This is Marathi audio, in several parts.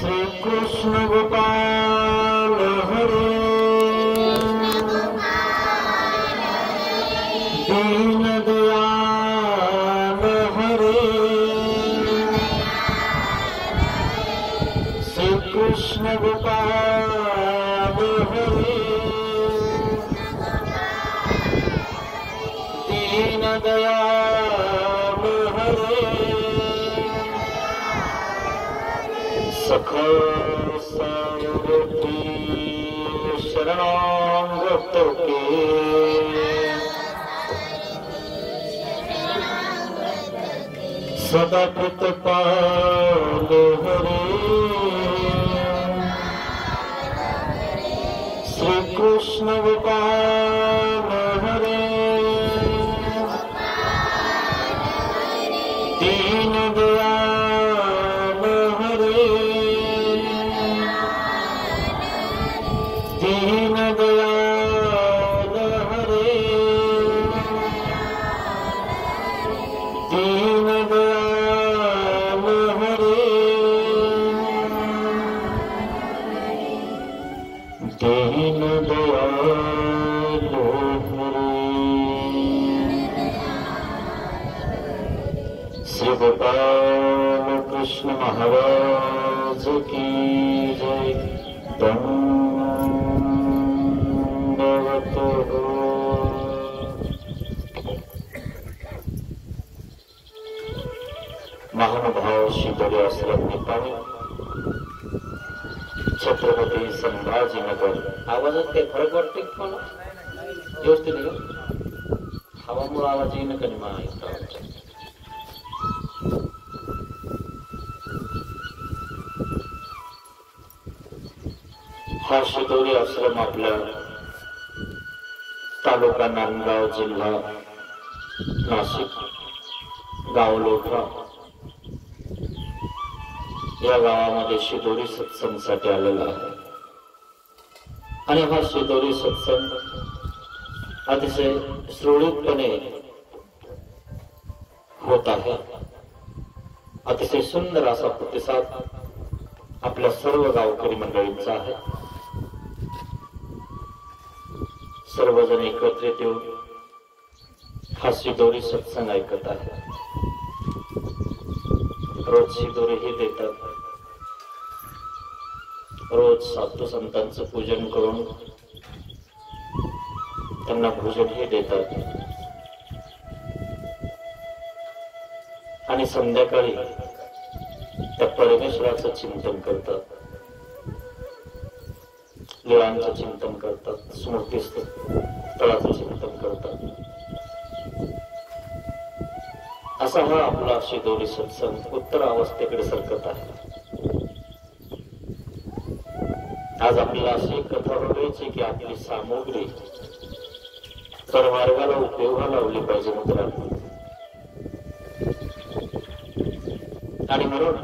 श्री कृष्ण गोपाल हरे दीन दयाल हरे श्री कृष्ण गोपाल हरे दीन दयाल हरे सखा सारथी शरणागत के सदा प्रतिपाल हरे श्री कृष्ण गोपाल हरे दीन दयाल हरे दीन दयाल हरे दीन दयाल हरे दीन दयाल हरे श्री गोपाल कृष्ण महाराज की जय। दंडवत हो। महानुभाव शिदोरी आश्रम निपाणी छत्रपती संभाजीनगर। आवाजात काही फरक वाटते पण व्यवस्थित आहे का? हवामुळे आवाज येणं कधी माहिती हा शिदोरी आश्रम आपल्या तालुका नांदगाव जिल्हा नाशिक गाव लोठा या गावामध्ये शिदोरी सत्संगसाठी आलेला आहे आणि हा शिदोरी सत्संग अतिशय सुरळीतपणे होत आहे। अतिशय सुंदर असा प्रतिसाद आपल्या सर्व गावकरी मंडळींचा आहे। सर्वजण एकत्रित येऊन हा शिदोरी सत्संग ऐकत आहे। रोज शिदोरीही देतात, रोज साधू संतांचं पूजन करून त्यांना भोजनही देतात आणि संध्याकाळी त्या परमेश्वराचं चिंतन करतात, लीळांचं चिंतन करतात, स्मृतीस्थळाचं चिंतन करतात। असा हा आपला शिदोरी सत्संग उत्तर अवस्थेकडे सरकत आहे। आज आपल्याला अशी कथा बघायची की आपली सामुग्री परमार्गाला उपयोगाला लावली पाहिजे मित्रांनो। आणि म्हणून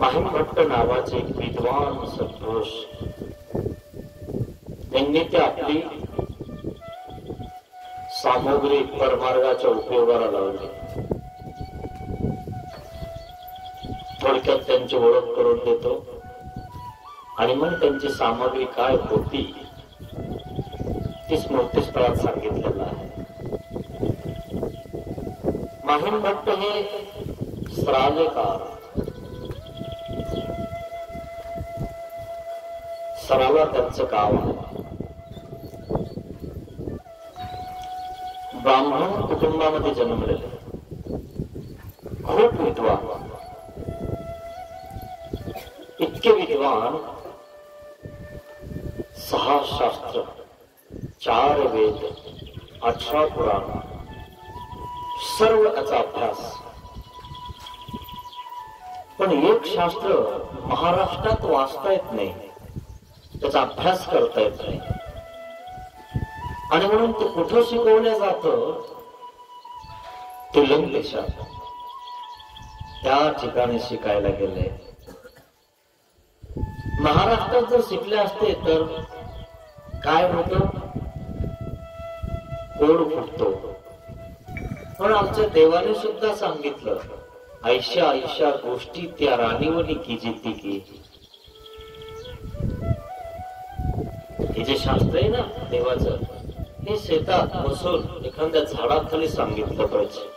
माहिमभट्ट नावाचे एक विद्वान सत्पुरुष यांनी ते आपली सामुग्री परमार्गाच्या उपयोगाला लावली। थोडक्यात त्यांची ओळख करून देतो आणि मग त्यांची सामग्री काय होती ती स्मृतीस्थळात सांगितलेलं आहे। माहिमभट्ट हे श्राव्यकार, सराला त्यांचं गाव आहे। ब्राह्मण कुटुंबामध्ये जन्मलेले, खूप विद्वान, इतके विद्वान 6 शास्त्र, 4 वेद, 18 पुराण, सर्व याचा अभ्यास। पण एक शास्त्र महाराष्ट्रात वाचता येत नाही, त्याचा अभ्यास करता येत नाही आणि म्हणून ते कुठं शिकवलं जातं? तुलंग देशात, त्या ठिकाणी शिकायला गेले। महाराष्ट्रात जर शिकले असते तर काय होतं? कोड फुटतो। पण आमच्या देवाने सुद्धा सांगितलं ऐशा ऐशा गोष्टी त्या राणीवनी कीजिती की. हे जे शास्त्र आहे ना देवाचं, हे शेतात बसून एखाद्या झाडाखाली सांगितलं पाहिजे.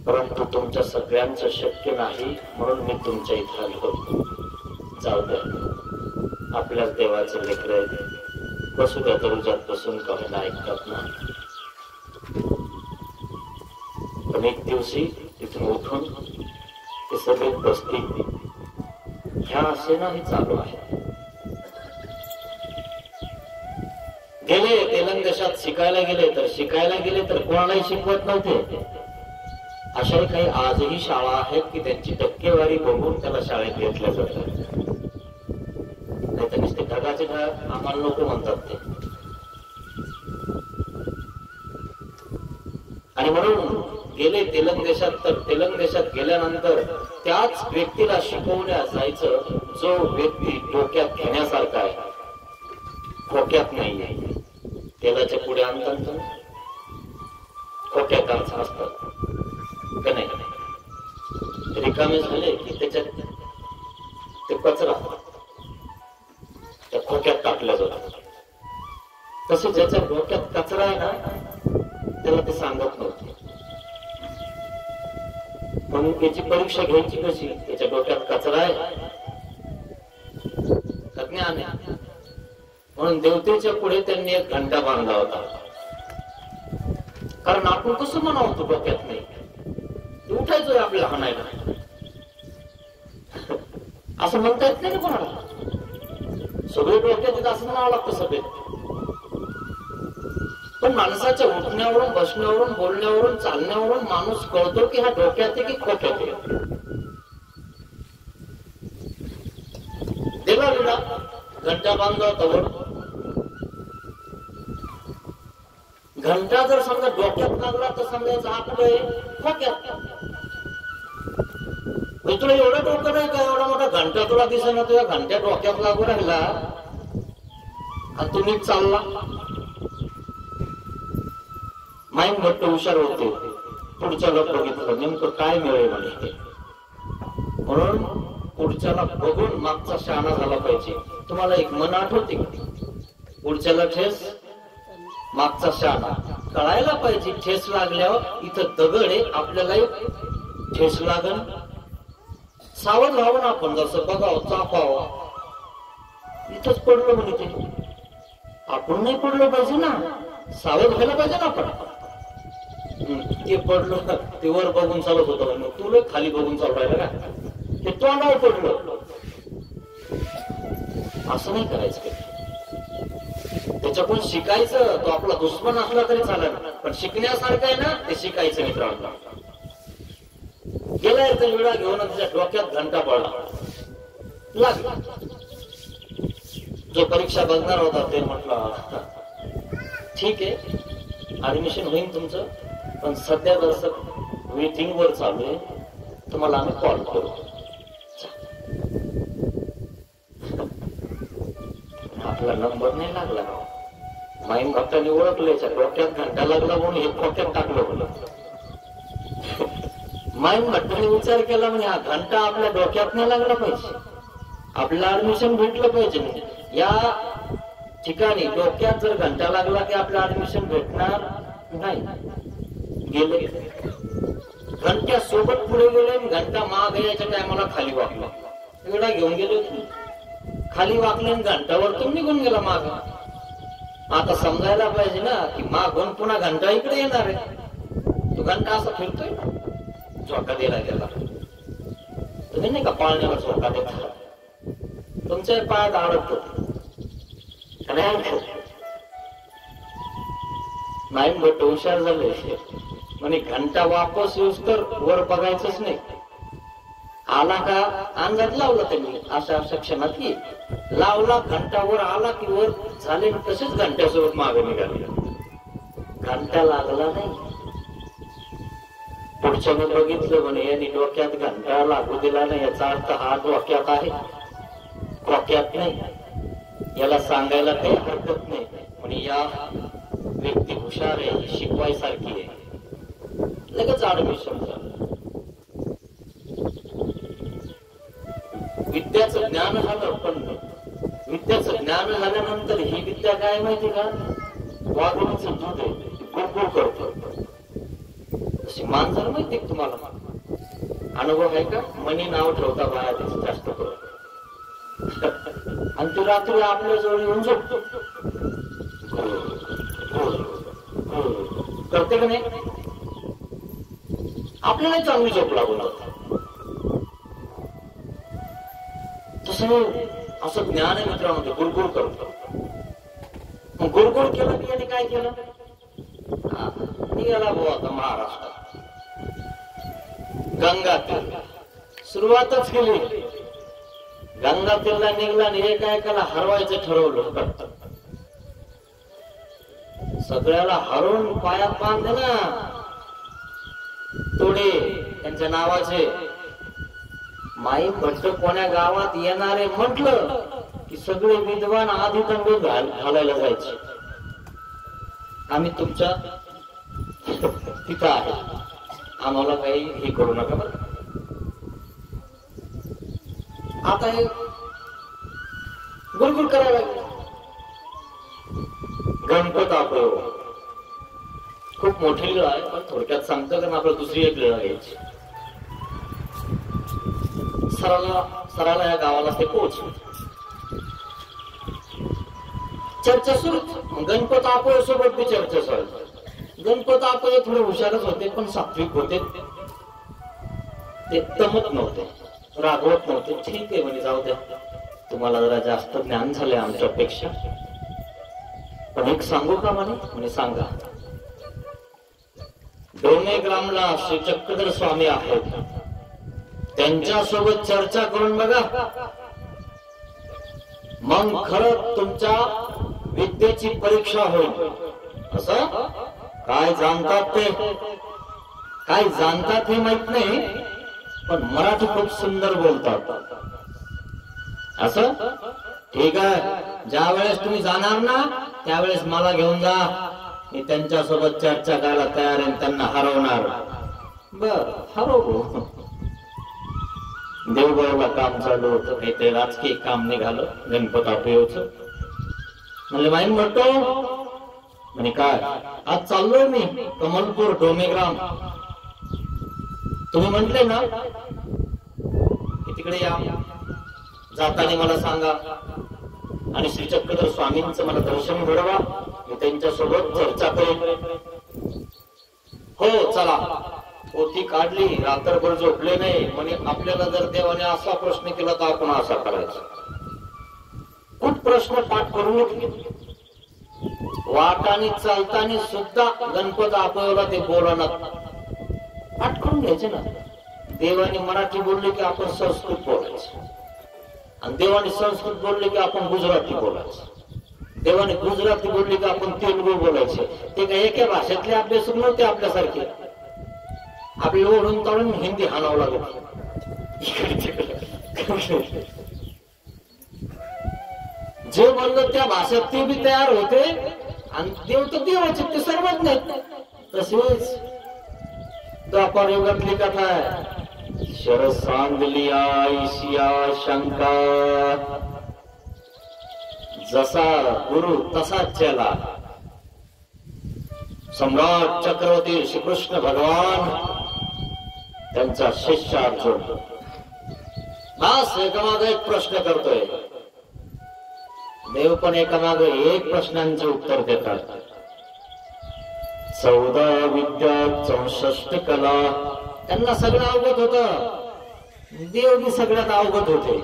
परंतु तुमच्या सगळ्यांचं शक्य नाही म्हणून मी तुमच्या इथे आलो. जाऊ द्या, आपल्याच देवाचे लेकर आहेत, बसू द्या दरुजात बसून कमी ऐकतात ना. पण एक दिवशी तिथून उठून ते सगळे बसतील. ह्या आशेनं हे चालू आहे. गेले तेलंगदेशात शिकायला गेले तर कोणालाही शिकवत नव्हते. अशाही काही आजही शाळा आहेत की त्यांची टक्केवारी बघून त्याला शाळेत घेतल्या जातात. नाही तर नुसते ढगाचे ढग आम्हाला लोक म्हणतात ते. आणि म्हणून गेले तेलंगदेशात, तर तेलंगदेशात गेल्यानंतर त्याच व्यक्तीला शिकवण्या जायचं जो व्यक्ती डोक्यात घेण्यासारखा आहे, खोक्यात नाही आहे. तेलाच्या पुढे आणतात खोक्यात असतात का नाही. रिकामे झाले की त्याच्यात ते कचरा त्या खोक्यात टाकल्या जातात. तसे ज्याच्या डोक्यात कचरा आहे ना त्याला ते सांगत नव्हते. म्हणून त्याची परीक्षा घ्यायची कशी, त्याच्या डोक्यात कचरा आहे ज्ञान आहे. म्हणून देवतेच्या पुढे त्यांनी एक घंटा बांधला होता. कारण आपण कसं म्हणावं, तो डोक्यात नाही, उठायचोय आपल्याला हाणायला असं म्हणता येत नाही ना कोणाला. सगळे डोक्यात असं म्हणावं लागतं सगळे. पण माणसाच्या उठण्यावरून, बसण्यावरून, बोलण्यावरून, चालण्यावरून माणूस कळतो की हा डोक्यात आहे की खोक्यात आहे. देवा विडा घंटा बांधला होता. घंटा जर समजा डोक्यात लागला तर समजायचं आपलं खोक्यात. तुला एवढं डोकं नाही का, एवढा मोठा घंटा तुला दिसेना, तुझ्या घंट्या डोक्यात लागू राहिला आणि तुम्ही चालला. माईन भट्ट हुशार होते, पुढच्याला बघितलं नेमकं काय मिळेल म्हणे. म्हणून पुढच्याला बघून मागचा शहाणा झाला पाहिजे. तुम्हाला एक मन आठवते, पुढच्याला ठेस मागचा शहाणा. कळायला पाहिजे ठेस लागल्यावर इथं दगड आहे, आपल्याला ठेस लागल. सावध व्हावं ना आपण, जसं बघावं चापावं. इथंच पडलो म्हणे ते, आपण नाही पडलो पाहिजे ना, सावध व्हायला पाहिजे ना आपण. ते पडलं, ते वर बघून चालत होतं, तुला खाली बघून चालू राहिलं का, ते तोंडावर पडलं. असं नाही करायचं. त्याच्याकडून शिकायचं. तो आपला दुश्मन असला तरी चालेल, पण शिकण्यासारखं आहे ना ते शिकायचं. मित्रांनो, गेला एक विडा घेऊन त्याच्या डोक्यात घंटा पडला लागला. जो परीक्षा बघणार होता ते म्हटलं ठीक आहे, ऍडमिशन होईल तुमचं, पण सध्या जसं वेटिंग वर चालू आहे, तुम्हाला आम्ही कॉल करू. आपला नंबर नाही लागला. माईन भक्तांनी ओळखल्याच्या डोक्यात घंटा लागला म्हणून हे खोक्यात टाकलं म्हणून. माईन भट्टाने विचार केला म्हणजे हा घंटा आपल्या डोक्यात नाही लागला पाहिजे, आपल्याला ऍडमिशन भेटलं पाहिजे. या ठिकाणी डोक्यात जर घंटा लागला की आपलं ऍडमिशन भेटणार नाही. गेले घंट्या सोबत पुढे गेले, घंटा माग यायच्या टायमाला खाली वाकला. वेळा घेऊन गेले, खाली वाकले, घंटावरतून निघून गेला माग. आता समजायला पाहिजे ना की मागून पुन्हा घंटा इकडे येणार आहे. तो घंटा असा फिरतोय, झोका द्यायला गेला. तुम्ही नाही का पाळण्याला झोका देता, तुमच्या पायात अडकतो. नाही बट हुशार झाले म्हणे, घंटा वापस येऊस तर वर बघायचंच नाही. आला का अंदाज लावला त्यांनी, अशा क्षणात लावला, घंटा वर आला की वर झाले, तसेच घंट्यासोबत मागे निघाले. घंटा लागला नाही. पुढच्याने बघितलं म्हणे यांनी डोक्यात घंटा लागू दिला नाही, याचा अर्थ हा डोक्यात आहे, डोक्यात नाही. याला सांगायला काही हरकत नाही. म्हणे या व्यक्ती हुशार आहे, शिकवायसारखी आहे. लगेच ऍडमिशन झालं. विद्याचं ज्ञान झालं, पण विद्याचं ज्ञान झाल्यानंतर ही विद्या काय माहिती का, वाघोलीचं दूध आहे, गुळगुळ करतो. तशी मांजर माहिती तुम्हाला, अनुभव आहे का? मनी नाव ठेवता बाया त्याचं जास्त करून, आणि ती रात्री आपल्या जवळ येऊन झोपतो. करते का नाही? आपल्याला चांगली झोप लागून तसं असं ज्ञान आहे मित्रांनो, गुळगुळ करतो. मग गुळगुळ केलं की याने काय केलं, निघाला भाऊ आता महाराष्ट्रात गंगातीर, सुरुवातच केली. गंगातीरला निघला आणि हे काय केला, हरवायचं ठरवलं. सगळ्याला हरवून पायात बांधले ना तोडे त्यांच्या नावाचे. माई भट्ट कोण्या गावात येणारे म्हटलं की सगळे विद्वान आधी दंड घालायला जायचे. आम्ही तुमच्या तिथं आहे, आम्हाला काही हे करू नका बरं. आता हे गुळगुळ करायला लागले. गणपत आपलं खूप मोठी लीळ आहे, पण थोडक्यात सांगतो कारण आपल्याला दुसरी एक लीळा घ्यायची. सराला या गावाला ते पोहोचले. चर्चा सुरू. गणपत आपळ सोबत बी चर्चा चालू. गणपत आपळ थोडे हुशारच होते, पण सात्विक होते, ते तमत नव्हते, रागवत नव्हते. ठीक आहे म्हणे, जाऊ द्या, तुम्हाला जरा जास्त ज्ञान झालंय आमच्यापेक्षा, पण एक सांगू का म्हणे सांगा. डोमेग्रामला श्री चक्रधर स्वामी आहेत, त्यांच्यासोबत चर्चा करून बघा, मग खरं तुमच्या विद्येची परीक्षा होईल. असं काय जाणतात ते, काय जाणतात हे माहित नाही, पण मराठी खूप सुंदर बोलतात. असं ठीक आहे, ज्या वेळेस तुम्ही जाणार ना त्यावेळेस मला घेऊन जा, मी त्यांच्यासोबत चर्चा करायला तयार आहे, त्यांना हरवणार. बर हरवू. देवगडला काम चालू होतं, काहीतरी राजकीय काम निघालं गणपत आपलं. म्हणले माहीत म्हणतो म्हणे काय, आज चाललोय मी कमलपूर डोमेग्राम, तुम्ही म्हटले ना की तिकडे या, जाताना मला सांगा आणि श्री चक्रधर स्वामींचं मला दर्शन घडवा, मी त्यांच्यासोबत चर्चा करेन. हो चला. पोथी काढली, रात्रभर झोपले नाही. म्हणजे आपल्याला जर देवाने असा प्रश्न केला तर आपण असा करायचा. खूप प्रश्न पाठ करून घेतले. वाटाने चालताना सुद्धा गणपत आपल्याला ते बोलणार पाठ करून घ्यायचे ना. देवाने मराठी बोलले की आपण संस्कृत बोलायचं, आणि देवाने संस्कृत बोलले की आपण गुजराती बोलायचं, देवाने गुजराती बोलले की आपण तेलुगू बोलायचे. ते काय एका भाषेतले अभ्यासक नव्हते आपल्यासारखे. आपल्याला ओढून ताळून हिंदी हाणावं लागत. जे म्हणलं त्या भाषेत ते बी तयार होते, आणि देव तर देवाचे ते सर्वच नाही. तसेच द्वापार युगातली कथा आहे, शर सांगलिया ईशिया शंका, जसा गुरु तसाच चला. सम्राट चक्रवर्ती श्रीकृष्ण भगवान, त्यांचा शिष्य अर्जुन, बस एकामागे एक प्रश्न करतोय. देव पण एकामागे एक प्रश्नांचे उत्तर देतात. 14 विद्या 64 कला, त्यांना सगळं अवगत होत. देव बी सगळ्यात अवगत होते,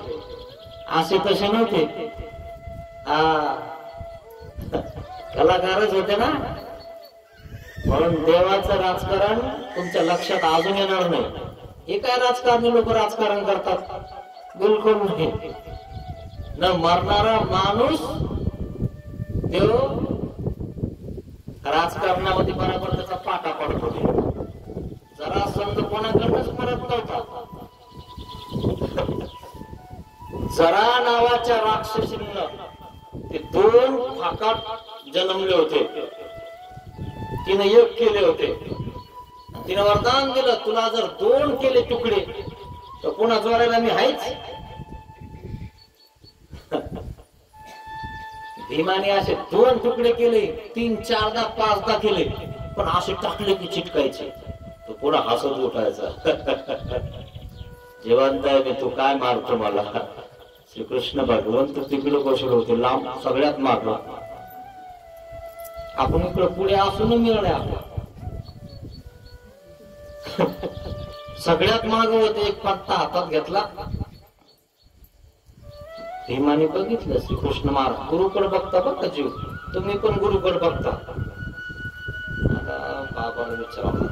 असे तसे नव्हते. कलाकारच होते ना, म्हणून देवाचं राजकारण तुमच्या लक्षात अजून येणार नाही. हे काय राजकारणी लोक राजकारण करतात, बिलकुल नाही. न मरणारा माणूस देव राजकारणामध्ये बरोबर त्याचा पाटा पडतो. जरा संत कोणाकडनंच मरत नव्हता. जरा नावाच्या राक्षसींना ते 2 फाकाट जन्मले होते, तिने एक केले होते. तिने वरदान दिलं, तुला जर 2 केले तुकडे तर पुन्हा जोडायला मी आहेच. भीमाने असे 2 तुकडे केले, 3, 4दा 5दा केले, पण असे टाकले की चिटकायचे. तो पुन्हा हसत उठायचा. जेवंत आहे मी, तू काय मारतो मला. श्रीकृष्ण भगवंत तिकडे बसले होते लांब सगळ्यात माग. आपण इकडे पुढे असून मिळणे आपला. सगळ्यात माग होते. एक पत्ता हातात घेतला. भीमाने बघितलं श्रीकृष्ण महाराज गुरुकडे बघता बघा जीव, तुम्ही पण गुरुकडे बघता. आता बाबाला विचारलं,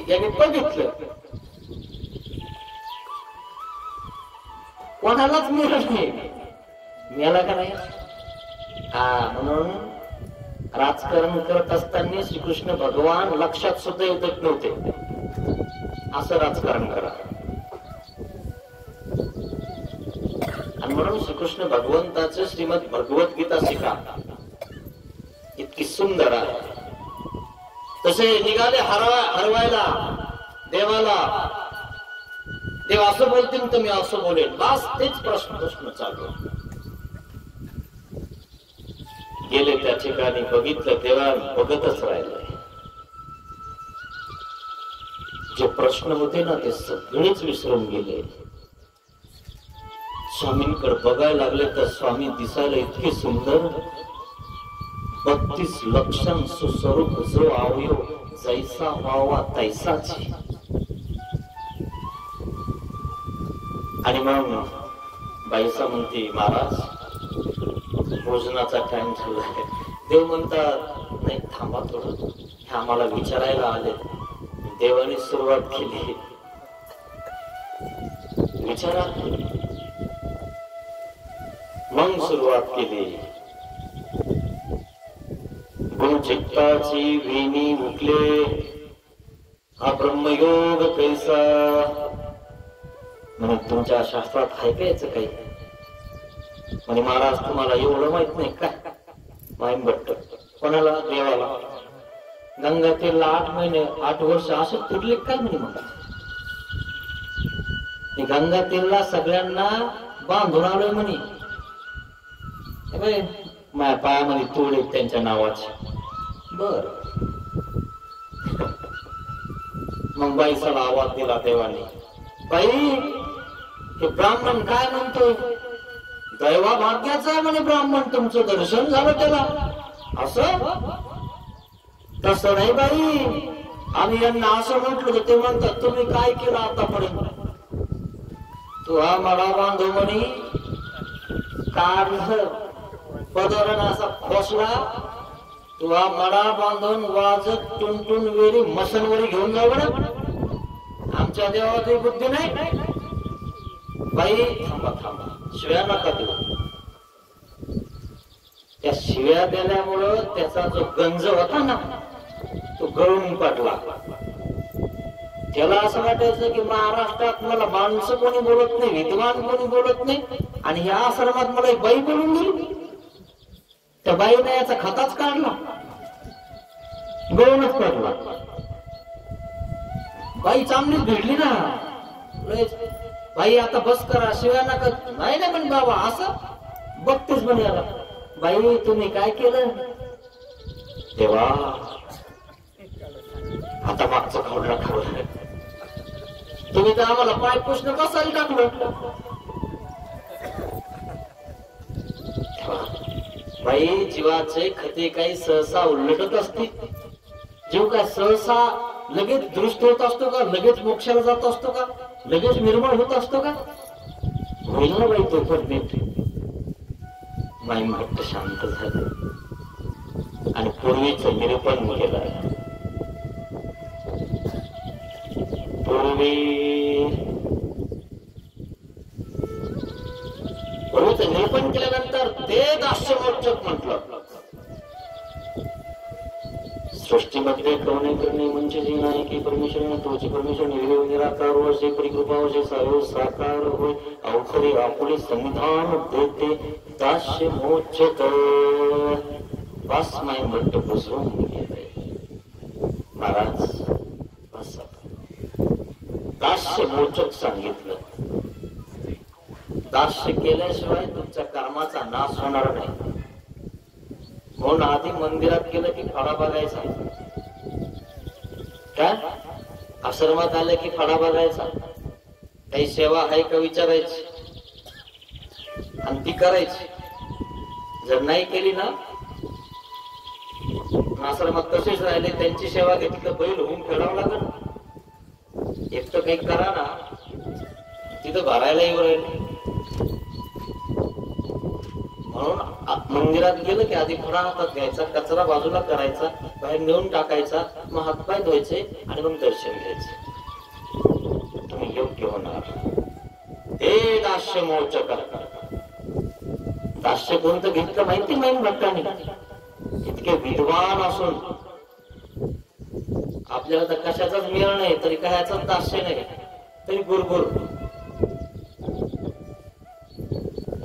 याने बघितलं, कोणालाच मिळत नाही. मिळाला का नाही? म्हणून राजकारण करत असताना श्रीकृष्ण भगवान लक्षात सुद्धा येत नव्हते. असं राजकारण करा. आणि म्हणून श्रीकृष्ण भगवंताचं श्रीमद भगवद्गीता शिका, इतकी सुंदर आहे. तसे निघाले हरवायला देवाला. देव असं बोलतील तर मी असं बोलेन, बस तेच प्रश्न चालू. गेले त्या ठिकाणी, बघितलं देवा बघतच राहिलंय. जे प्रश्न होते ना ते सगळेच विसरून गेले. स्वामींकडे बघायला लागले तर स्वामी दिसायला इतके सुंदर. 32 लक्षण सुस्वरूप जो आवयो जैसा व्हावा तैसाची. आणि मग बाईसा म्हणते, महाराज भोजनाचा टाइम झालाय. देव म्हणतात, नाही थांबा थोडं, हे आम्हाला विचारायला आले. देवाने सुरुवात केली, विचारा. मग सुरुवात केली. गुणचित्ताची वेणी उठले, हा ब्रह्मयोग कैसा. म्हणून तुमच्या शास्त्रात ऐकायचं काही. म्हणे महाराज तुम्हाला एवढं माहित नाही का? माहीम भट्ट कोणाला? देवाला. गंगा तेलला 8 महिने 8 वर्ष असं फिरले काय म्हणे. मग गंगा तेलला सगळ्यांना बांधून आलोय म्हणे. माझ्या पायामध्ये तोड त्यांच्या नावाचे. बर. मग बाईसाला आवाज दिला देवाने, बाई हे ब्राह्मण काय म्हणतो? दैवा भाग्याचा आहे म्हणे ब्राह्मण, तुमचं दर्शन झालं त्याला. असं तसं नाही बाई, आम्ही यांना असं म्हटलं तर ते म्हणतात तुम्ही काय केलं आतापर्यंत? तू हा मला बांधव म्हणे काढ पदरानं असा खोसला. तू हा मडा बांधून वाजत टुनटुन वेरी मसनवरी घेऊन जाऊ ना. आमच्या देवाची बुद्धी नाही. बाई थांबा थांबा, शिव्या नका देऊ. त्या शिव्या देण्यामुळं त्याचा जो गंज होता ना तो गळून पडला. त्याला असं वाटायचं की महाराष्ट्रात मला माणसं कोणी बोलत नाही, विद्वान कोणी बोलत नाही, आणि ह्या आश्रमात मला एक बाई बोलून गेली. त्या बाईने याचा खताच काढला, गळूनच पडला. बाई चांगलीच भिडली ना. बाई आता बस करा, शिवाय नका. नाही ना म्हणे बाबा असं बघतेच म्हणे याला. बाई तुम्ही काय केलं? तेव्हा आता मागचं खावडला खावलं. तुम्ही तर आम्हाला पाय पुसणं बसायला टाकलं. बाई जीवाचे खते काही सहसा उलटत असते. जीव काय सहसा लगेच दृष्ट होत असतो का? लगेच मोक्षाला जात असतो का? लगेच निर्मळ होत असतो का? होईल ना बाई तो पण नेते. माई भक्त शांत झाले आणि पूर्वीचं निरूपण केलं. पूर्वीचं निरूपण केल्यानंतर ते दास्यमोचक म्हटलं. सृष्टीमध्ये कवने करणे म्हणजे जे नाही की परमेश्वर तोचे परमेश्वर निर्भय निराकार वर्षे परिकृपा वर्षे सायो साकार होय अवखरे आपुले संविधान देते दास्य मोचक. बस माई भट्ट पुसवून गेले. महाराज बस. दास्य मोचक सांगितलं, दास्य केल्याशिवाय तुमच्या कर्माचा नाश होणार नाही. म्हणून आधी मंदिरात गेलं की फळा बघायचा, काय आश्रमात आलं की फळा बघायचा, काही सेवा आहे का विचारायची आणि ती करायची. जर नाही केली ना, आश्रमात तसेच राहिले, त्यांची सेवा घेतली तर बैल होऊन फेडावं लागेल. एक तर काही करा ना, तिथं भरायला येऊ राहिले. म्हणून मंदिरात गेलं की आधी फळा हातात घ्यायचा, कचरा बाजूला करायचा, बाहेर नेऊन टाकायचा, मग हातपाय धुवायचे आणि मग दर्शन घ्यायचे. तुम्ही योग्य होणार. हे दास्य मोचक. दास्य कोणतं घेतलं माहिती माईन भट्टाने? इतके विद्वान असून आपल्याला तर कशाचाच मेळ नाही, तरी कशाचाच दास्य नाही, तरी गुरगुर.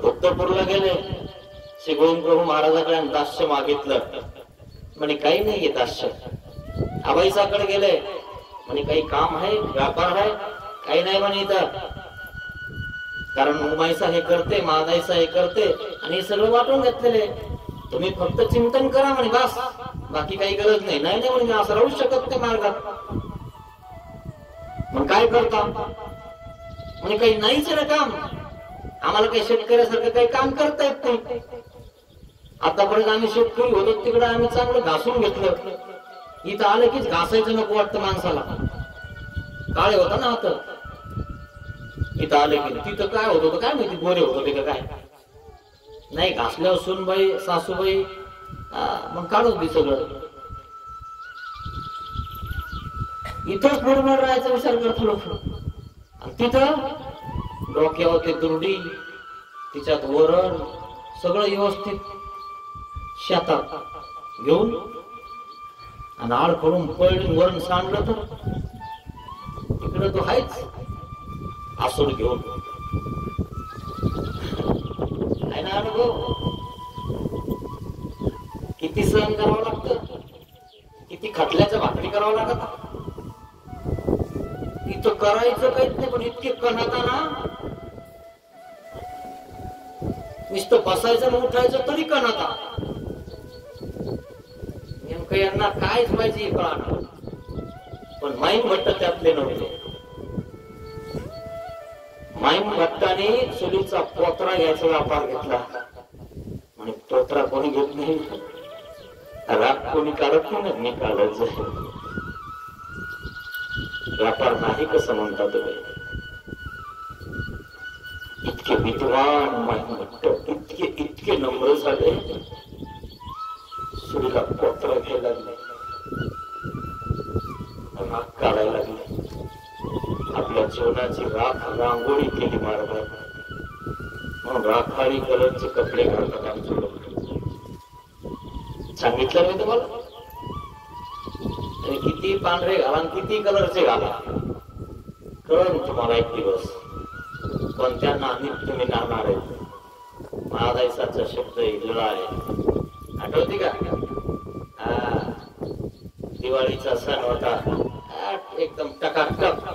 उत्तरपूरला गेले, श्री गोविंद प्रभू महाराजाकडे दास्य मागितलं. म्हणे काही नाहीये दास्य. आबाईसाकडे गेले, म्हणे काही काम आहे, व्यापार आहे? काही नाही म्हणे इथं, कारण उमाईसा हे करते, महादाईसा हे करते आणि हे सगळं वाटून घेतलेले. तुम्ही फक्त चिंतन करा म्हणे, बस, बाकी काही गरज नाही. नाही नाही म्हणे, असं राहू शकत नाही मार्गात. मग काय करता? म्हणे काही नाहीच ना काम, आम्हाला काही शेतकऱ्यासारखं काही काम करता येत नाही. आतापर्यंत आम्ही शेतकरी होतो तिकडे आम्ही चांगलं घासून घेतलं, इथं आलं कीच घासायचं नको वाटतं माणसाला. काळे होता ना आता, इथं आले की तिथं काय होत होतं काय माहिती, गोरे होत होते का काय नाही. घासल्यावर सुनबाई सासूबाई मग काढत होती सगळं. इथंच बरोबर राहायचा विचार करतो लोक. आणि तिथं डोक्यावर ते दुर्डी, तिच्यात वरण सगळं व्यवस्थित शेतात घेऊन आणि आड करून पळून वरण सांडलं तर तिकडे तो आहेच आसूड घेऊन. आहे ना अनुभव? किती सहन करावं लागतं, किती खटल्याचं भाकरी करावं लागत. इथं करायचं काहीच नाही, पण इतके कणाता ना, नुसतं बसायचं आणि उठायचं तरी कणाता. नेमकं यांना कायच पाहिजे कळाना. पण माईन भट्ट त्यातले नव्हते. माईन भट्टाने चुलीचा पोत्रा घ्यायचा व्यापार घेतला. आणि पोत्रा कोणी घेत नाही, राग कोणी काढत नाही, मी काढत जाईल. व्यापार नाही कसं म्हणता तुम्ही? इतके विद्वान माईन भट्ट, इतके इतके नम्र झाले, चुलीला पोत्रा घ्यायला लागले, राग काढायला लागले. आपल्या जीवनाची राख रांगोळी केली मार्गात. म्हणून राखाडी कलरचे कपडे घालतात आमचे लोक. सांगितलं मी तुम्हाला, किती पांढरे घाला किती कलरचे घाला, कळण तुम्हाला एक दिवस कोणत्या नाहीत तुम्ही नाणार आहे. महादायसाचा शब्द इजला आहे, आठवते का? दिवाळीचा सण होता, एकदम टकाटक.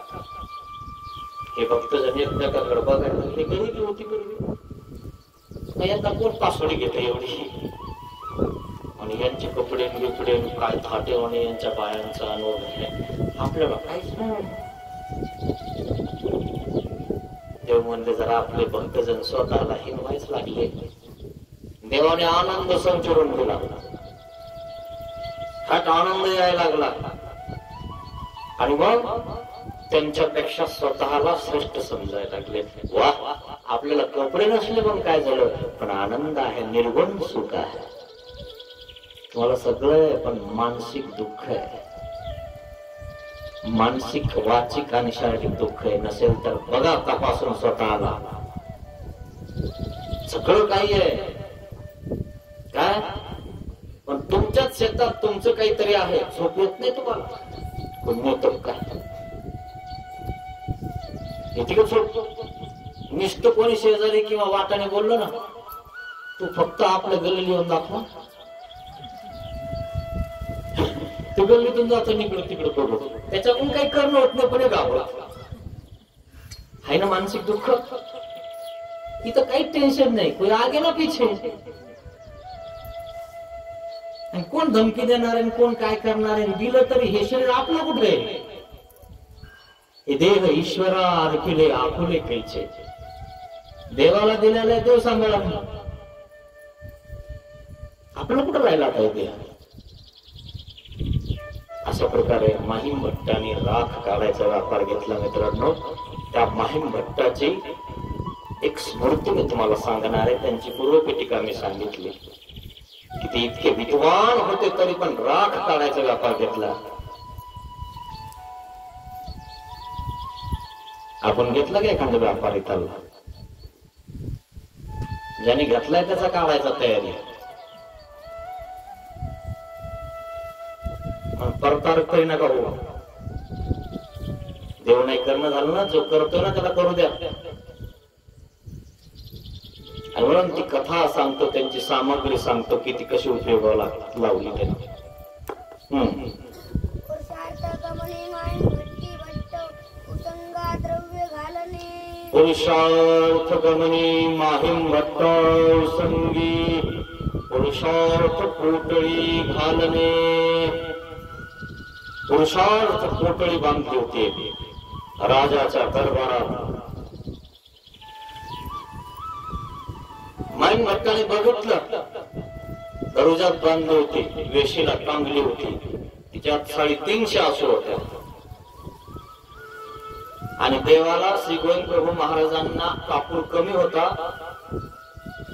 हे भक्तजन एकमेकांकडे बघायला हे गरीबी होती पूर्वी. यांना कोण पासोडी घेते एवढी? आणि यांचे कपडे बिपडे काय थाटे होणे, यांच्या बायांचा अनुभव आपल्याला काहीच नाही. देव म्हणले जरा आपले भक्तजन स्वतःला हिनवायच लागले. देवाने आनंद संचरून दिला, हात आनंद यायला लागला. आणि मग त्यांच्यापेक्षा स्वतःला श्रेष्ठ समजायला लागले. वा, आपल्याला कपडे नसले पण काय झालं, पण आनंद आहे, निर्गुण सुख आहे. तुम्हाला सगळं आहे पण मानसिक दुःख आहे, मानसिक वाचिक आणि शारीरिक दुःख आहे. नसेल तर बघा तपासून स्वतःला, सगळं काही आहे काय, पण तुमच्याच शेतात तुमचं काहीतरी आहे. झोप येत नाही तुम्हाला, कोण मोठं काय निष्ठ कोणी शेजारी किंवा वाटाने बोललो ना, तू फक्त आपलं गल्ली लिहून दाखवा, तो गल्लीतून जातो इकडं तिकडं बघतो, त्याच्याकडून काही करणं होत नाही, पण घाबरत आहे ना मानसिक दुःख. इथं काही टेन्शन नाही, कोणी आगे ना पिछे, आणि कोण धमकी देणार आहे, कोण काय करणार आहे. दिलं तरी हे शरीर आपलं कुठे, हे देह ईश्वरा अर्पिले आपुले कैचे, देवाला दिलेला देव सांभाळा, आपलं कुठं राहिला आता देह. अशा प्रकारे माहीम भट्टाने राख काढायचा व्यापार घेतला. मित्रांनो, त्या माहीम भट्टाची एक स्मृती मी तुम्हाला सांगणार आहे. त्यांची पूर्वपीठिका मी सांगितली की ते इतके विद्वान होते तरी पण राख काढायचा व्यापार घेतला. आपण घेतला का एखादा व्यापार इथला, ज्याने घेतलाय त्याचा काढायचा तयारी. परतार करी नका हो, देव नाही करणं झालं ना, जो करतो ना त्याला करू द्या. आणि म्हणून ती कथा सांगतो, त्यांची सामग्री सांगतो की ती कशी उपयोगाला लावली त्यांनी. पुरुषार्थ गमनी माहीम भट्ट संगी, पुरुषार्थ पोटळी घालणे. पुरुषार्थ पोटळी बांधली होती राजाच्या दरबारात. माहीम भट्टाने बघितलं, दरोजात बांधली होती, वेशीला टांगली होती, तिच्यात 350 आसू होत्या. आणि देवाला श्री गोविंद प्रभू महाराजांना कापूर कमी होता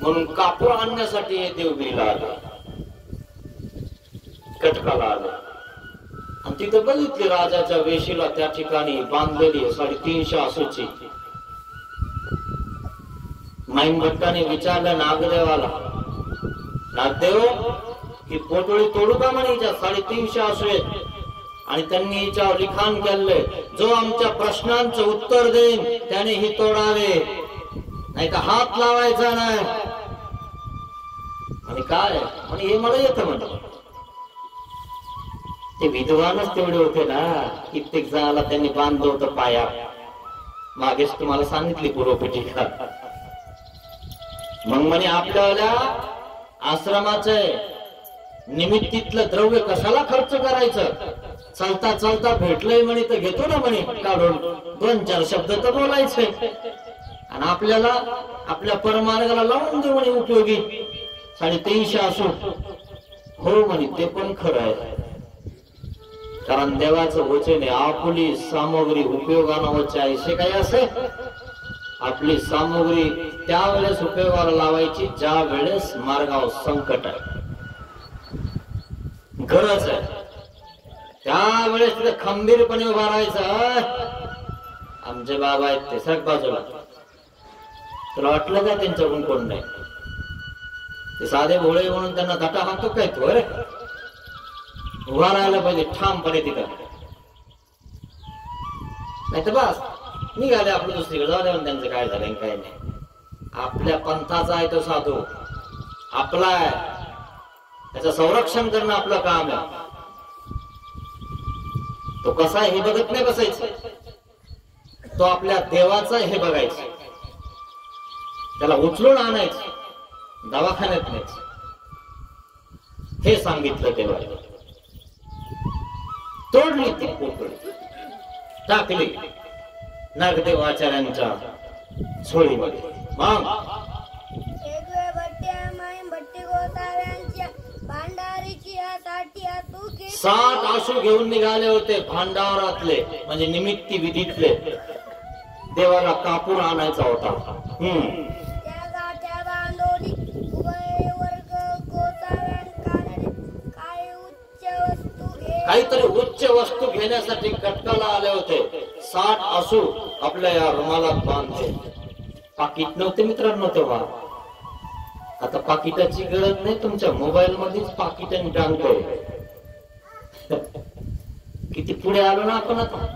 म्हणून कापूर आणण्यासाठी हे देवगिरीला आले, कटकाला आले. आणि तिथं बघितली राजाच्या वेशीला त्या ठिकाणी बांधलेली 350 आसूची. माहीम भट्टाने विचारलं नागदेवाला, नागदेव ही पोटोळी तोडू का म्हणे, 350 आसू आहेत. आणि त्यांनी हिच्यावर लिखाण केलंय, जो आमच्या प्रश्नांचं उत्तर देईन त्याने ही तोडावे, नाही तर हात लावायचा नाही. आणि काय आणि हे मला येतं म्हणत. ते विद्वानच तेवढे होते ना, कित्येक जणाला त्यांनी बांधलं होतं पाया. मागेच तुम्हाला सांगितली पूर्वपीठिका. मग म्हणे आपल्याला आश्रमाचं निमित्तीतलं द्रव्य कशाला खर्च करायचं, चालता चालता भेटलंय म्हणे तर घेतो ना म्हणे काढून, 2-4 शब्द तर बोलायचे आणि आपल्याला आपल्या परमार्गाला लावून देऊ म्हणे उपयोगी. 350 आसू हो म्हणे, ते पण खरं आहे. कारण देवाचं वचन आहे, आपली सामग्री उपयोगाला वचायचे काय असे. आपली सामग्री त्यावेळेस उपयोगाला लावायची ज्या वेळेस मार्गावर संकट आहे, गरज आहे, त्यावेळेस तिथे खंबीरपणे उभा राहायचा. आमचे बाबा आहेत ते सग बाजूला, तुला वाटलं का त्यांच्याकडून कोण नाही, ते साधे भोळे म्हणून त्यांना धटा हातो काय तू रे, उभा राहायला पाहिजे ठामपणे तिथं. नाही तर बस निघाले आपलं दुसरीकडे, जाऊ द्या त्यांचं काय झालं काय नाही. आपल्या पंथाचा आहे तो साधू, आपला आहे, त्याचं संरक्षण करणं आपलं काम आहे. तो कसा आहे हे बघत नाही बसायचं, तो आपल्या देवाचा हे बघायचं, त्याला उचलून आणायचं, दवाखान्यात न्यायचं. हे सांगितलं तेव्हा. तोडली ती पोटळी, टाकली नागदेव आचार्यांच्या झोळीमध्ये. मग 7 आसू घेऊन निघाले होते भांडारातले, म्हणजे निमित्ती विधीतले. देवाला कापूर आणायचा होता. काहीतरी उच्च वस्तू घेण्यासाठी कटकाला आले होते. 7 आसू आपल्या या रुमालात बांधले. पाकिट नव्हते मित्रांनो तेव्हा. आता पाकिटाची गरज नाही, तुमच्या मोबाईल मध्येच पाकिट टांगतोय. किती पुढे आलो ना आपण आता.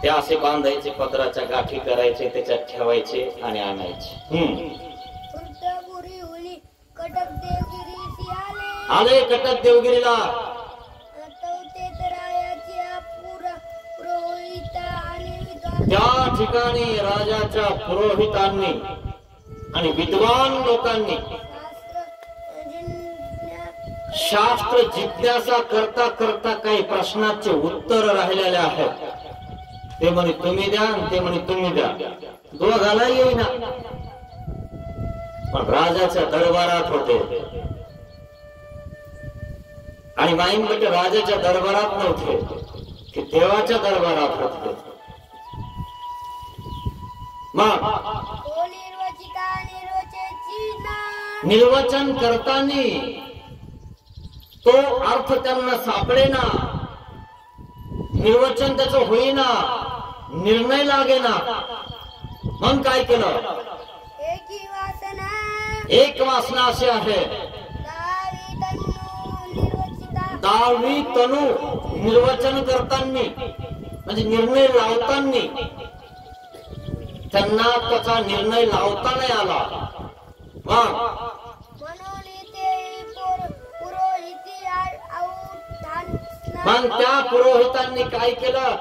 ते असे बांधायचे, पदराच्या गाठी करायचे, त्याच्यात ठेवायचे आणि आणायचे. आले कटक देवगिरीला. त्या ठिकाणी राजाच्या पुरोहितांनी आणि विद्वान लोकांनी शास्त्र जिज्ञासा करता करता काही प्रश्नाचे उत्तर राहिलेले आहेत. ते म्हणे तुम्ही द्या आणि ते म्हणे तुम्ही द्या, दोघाला येईना. पण राजाच्या दरबारात होते आणि माईंबट राजाच्या दरबारात नव्हते, ते देवाच्या दरबारात होते. मग निर्वचन करताना तो अर्थ त्यांना सापडेना, निर्वचन त्याचं होईना, निर्णय लागेना. मग काय केलं? एक वासना अशी आहे, दहावी तनु निर्वचन करताना म्हणजे निर्णय लावताना त्यांना त्याचा निर्णय लावता नाही आला. मग त्या पुरोहितांनी काय केलं?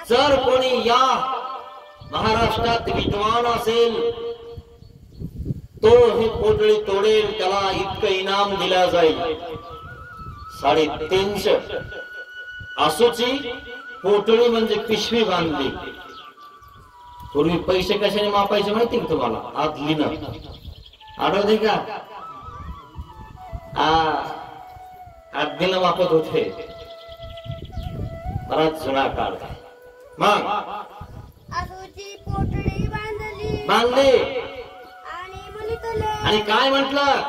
जर कोणी या महाराष्ट्रात विद्वान असेल तो ही पोटळी तोडेल, त्याला इतकं इनाम दिला जाईल. 350 आसूची पोटळी म्हणजे पिशवी बांधली. पूर्वी पैसे कशाने मापायचे माहिती का तुम्हाला? आदलीनं आठवते का? आदलीनं मापत होते, बराच जुना काळ. मग बांधली आणि काय म्हटलं?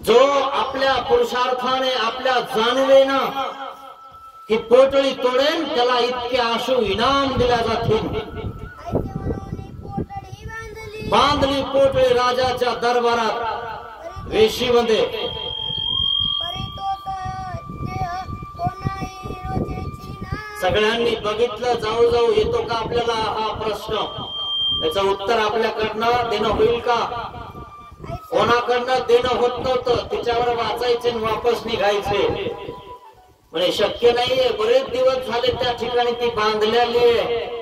जो आपल्या पुरुषार्थाने आपल्या जाणीवेना ही पोटळी तोडेल त्याला इतके आशु इनाम दिल्या जातील. बांधली पोटळी राजाच्या दरबारात वेशीमध्ये. सगळ्यांनी बघितलं, जाऊ जाऊ येतो का आपल्याला हा प्रश्न? त्याचं उत्तर आपल्याकडनं देणं होईल का? कोणाकडनं देणं होत नव्हतं, तिच्यावर वाचायचे आणि वापस निघायचे. म्हणजे शक्य नाहीये. बरेच दिवस झाले त्या ठिकाणी ती बांधलेली आहे,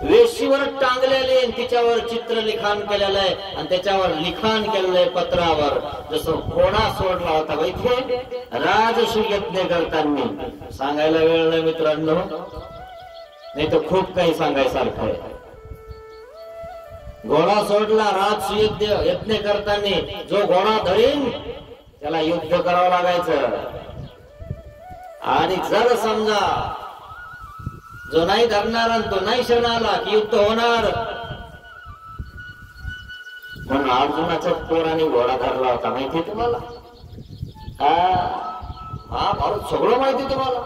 वेशीवर टांगलेली आहे, तिच्यावर चित्र लिखाण केलेलं आहे आणि त्याच्यावर लिखाण केलेलं आहे पत्रावर. जसं घोडा सोडला होता इथे राजश्री यज्ञ करताना. सांगायला वेळ नाही मित्रांनो, नाही तर खूप काही सांगायसारखं आहे. घोडा सोडला राजसुयज्ञ यज्ञ करताना, जो घोडा धरीन त्याला युद्ध करावं लागायचं. आणि जर समजा जो नाही धरणार आणि तो नाही शरण आला की युद्ध होणार. म्हणून अर्जुनाच्या पोराने घोडा धरला होता माहिती तुम्हाला? हा भारत सगळं माहिती तुम्हाला,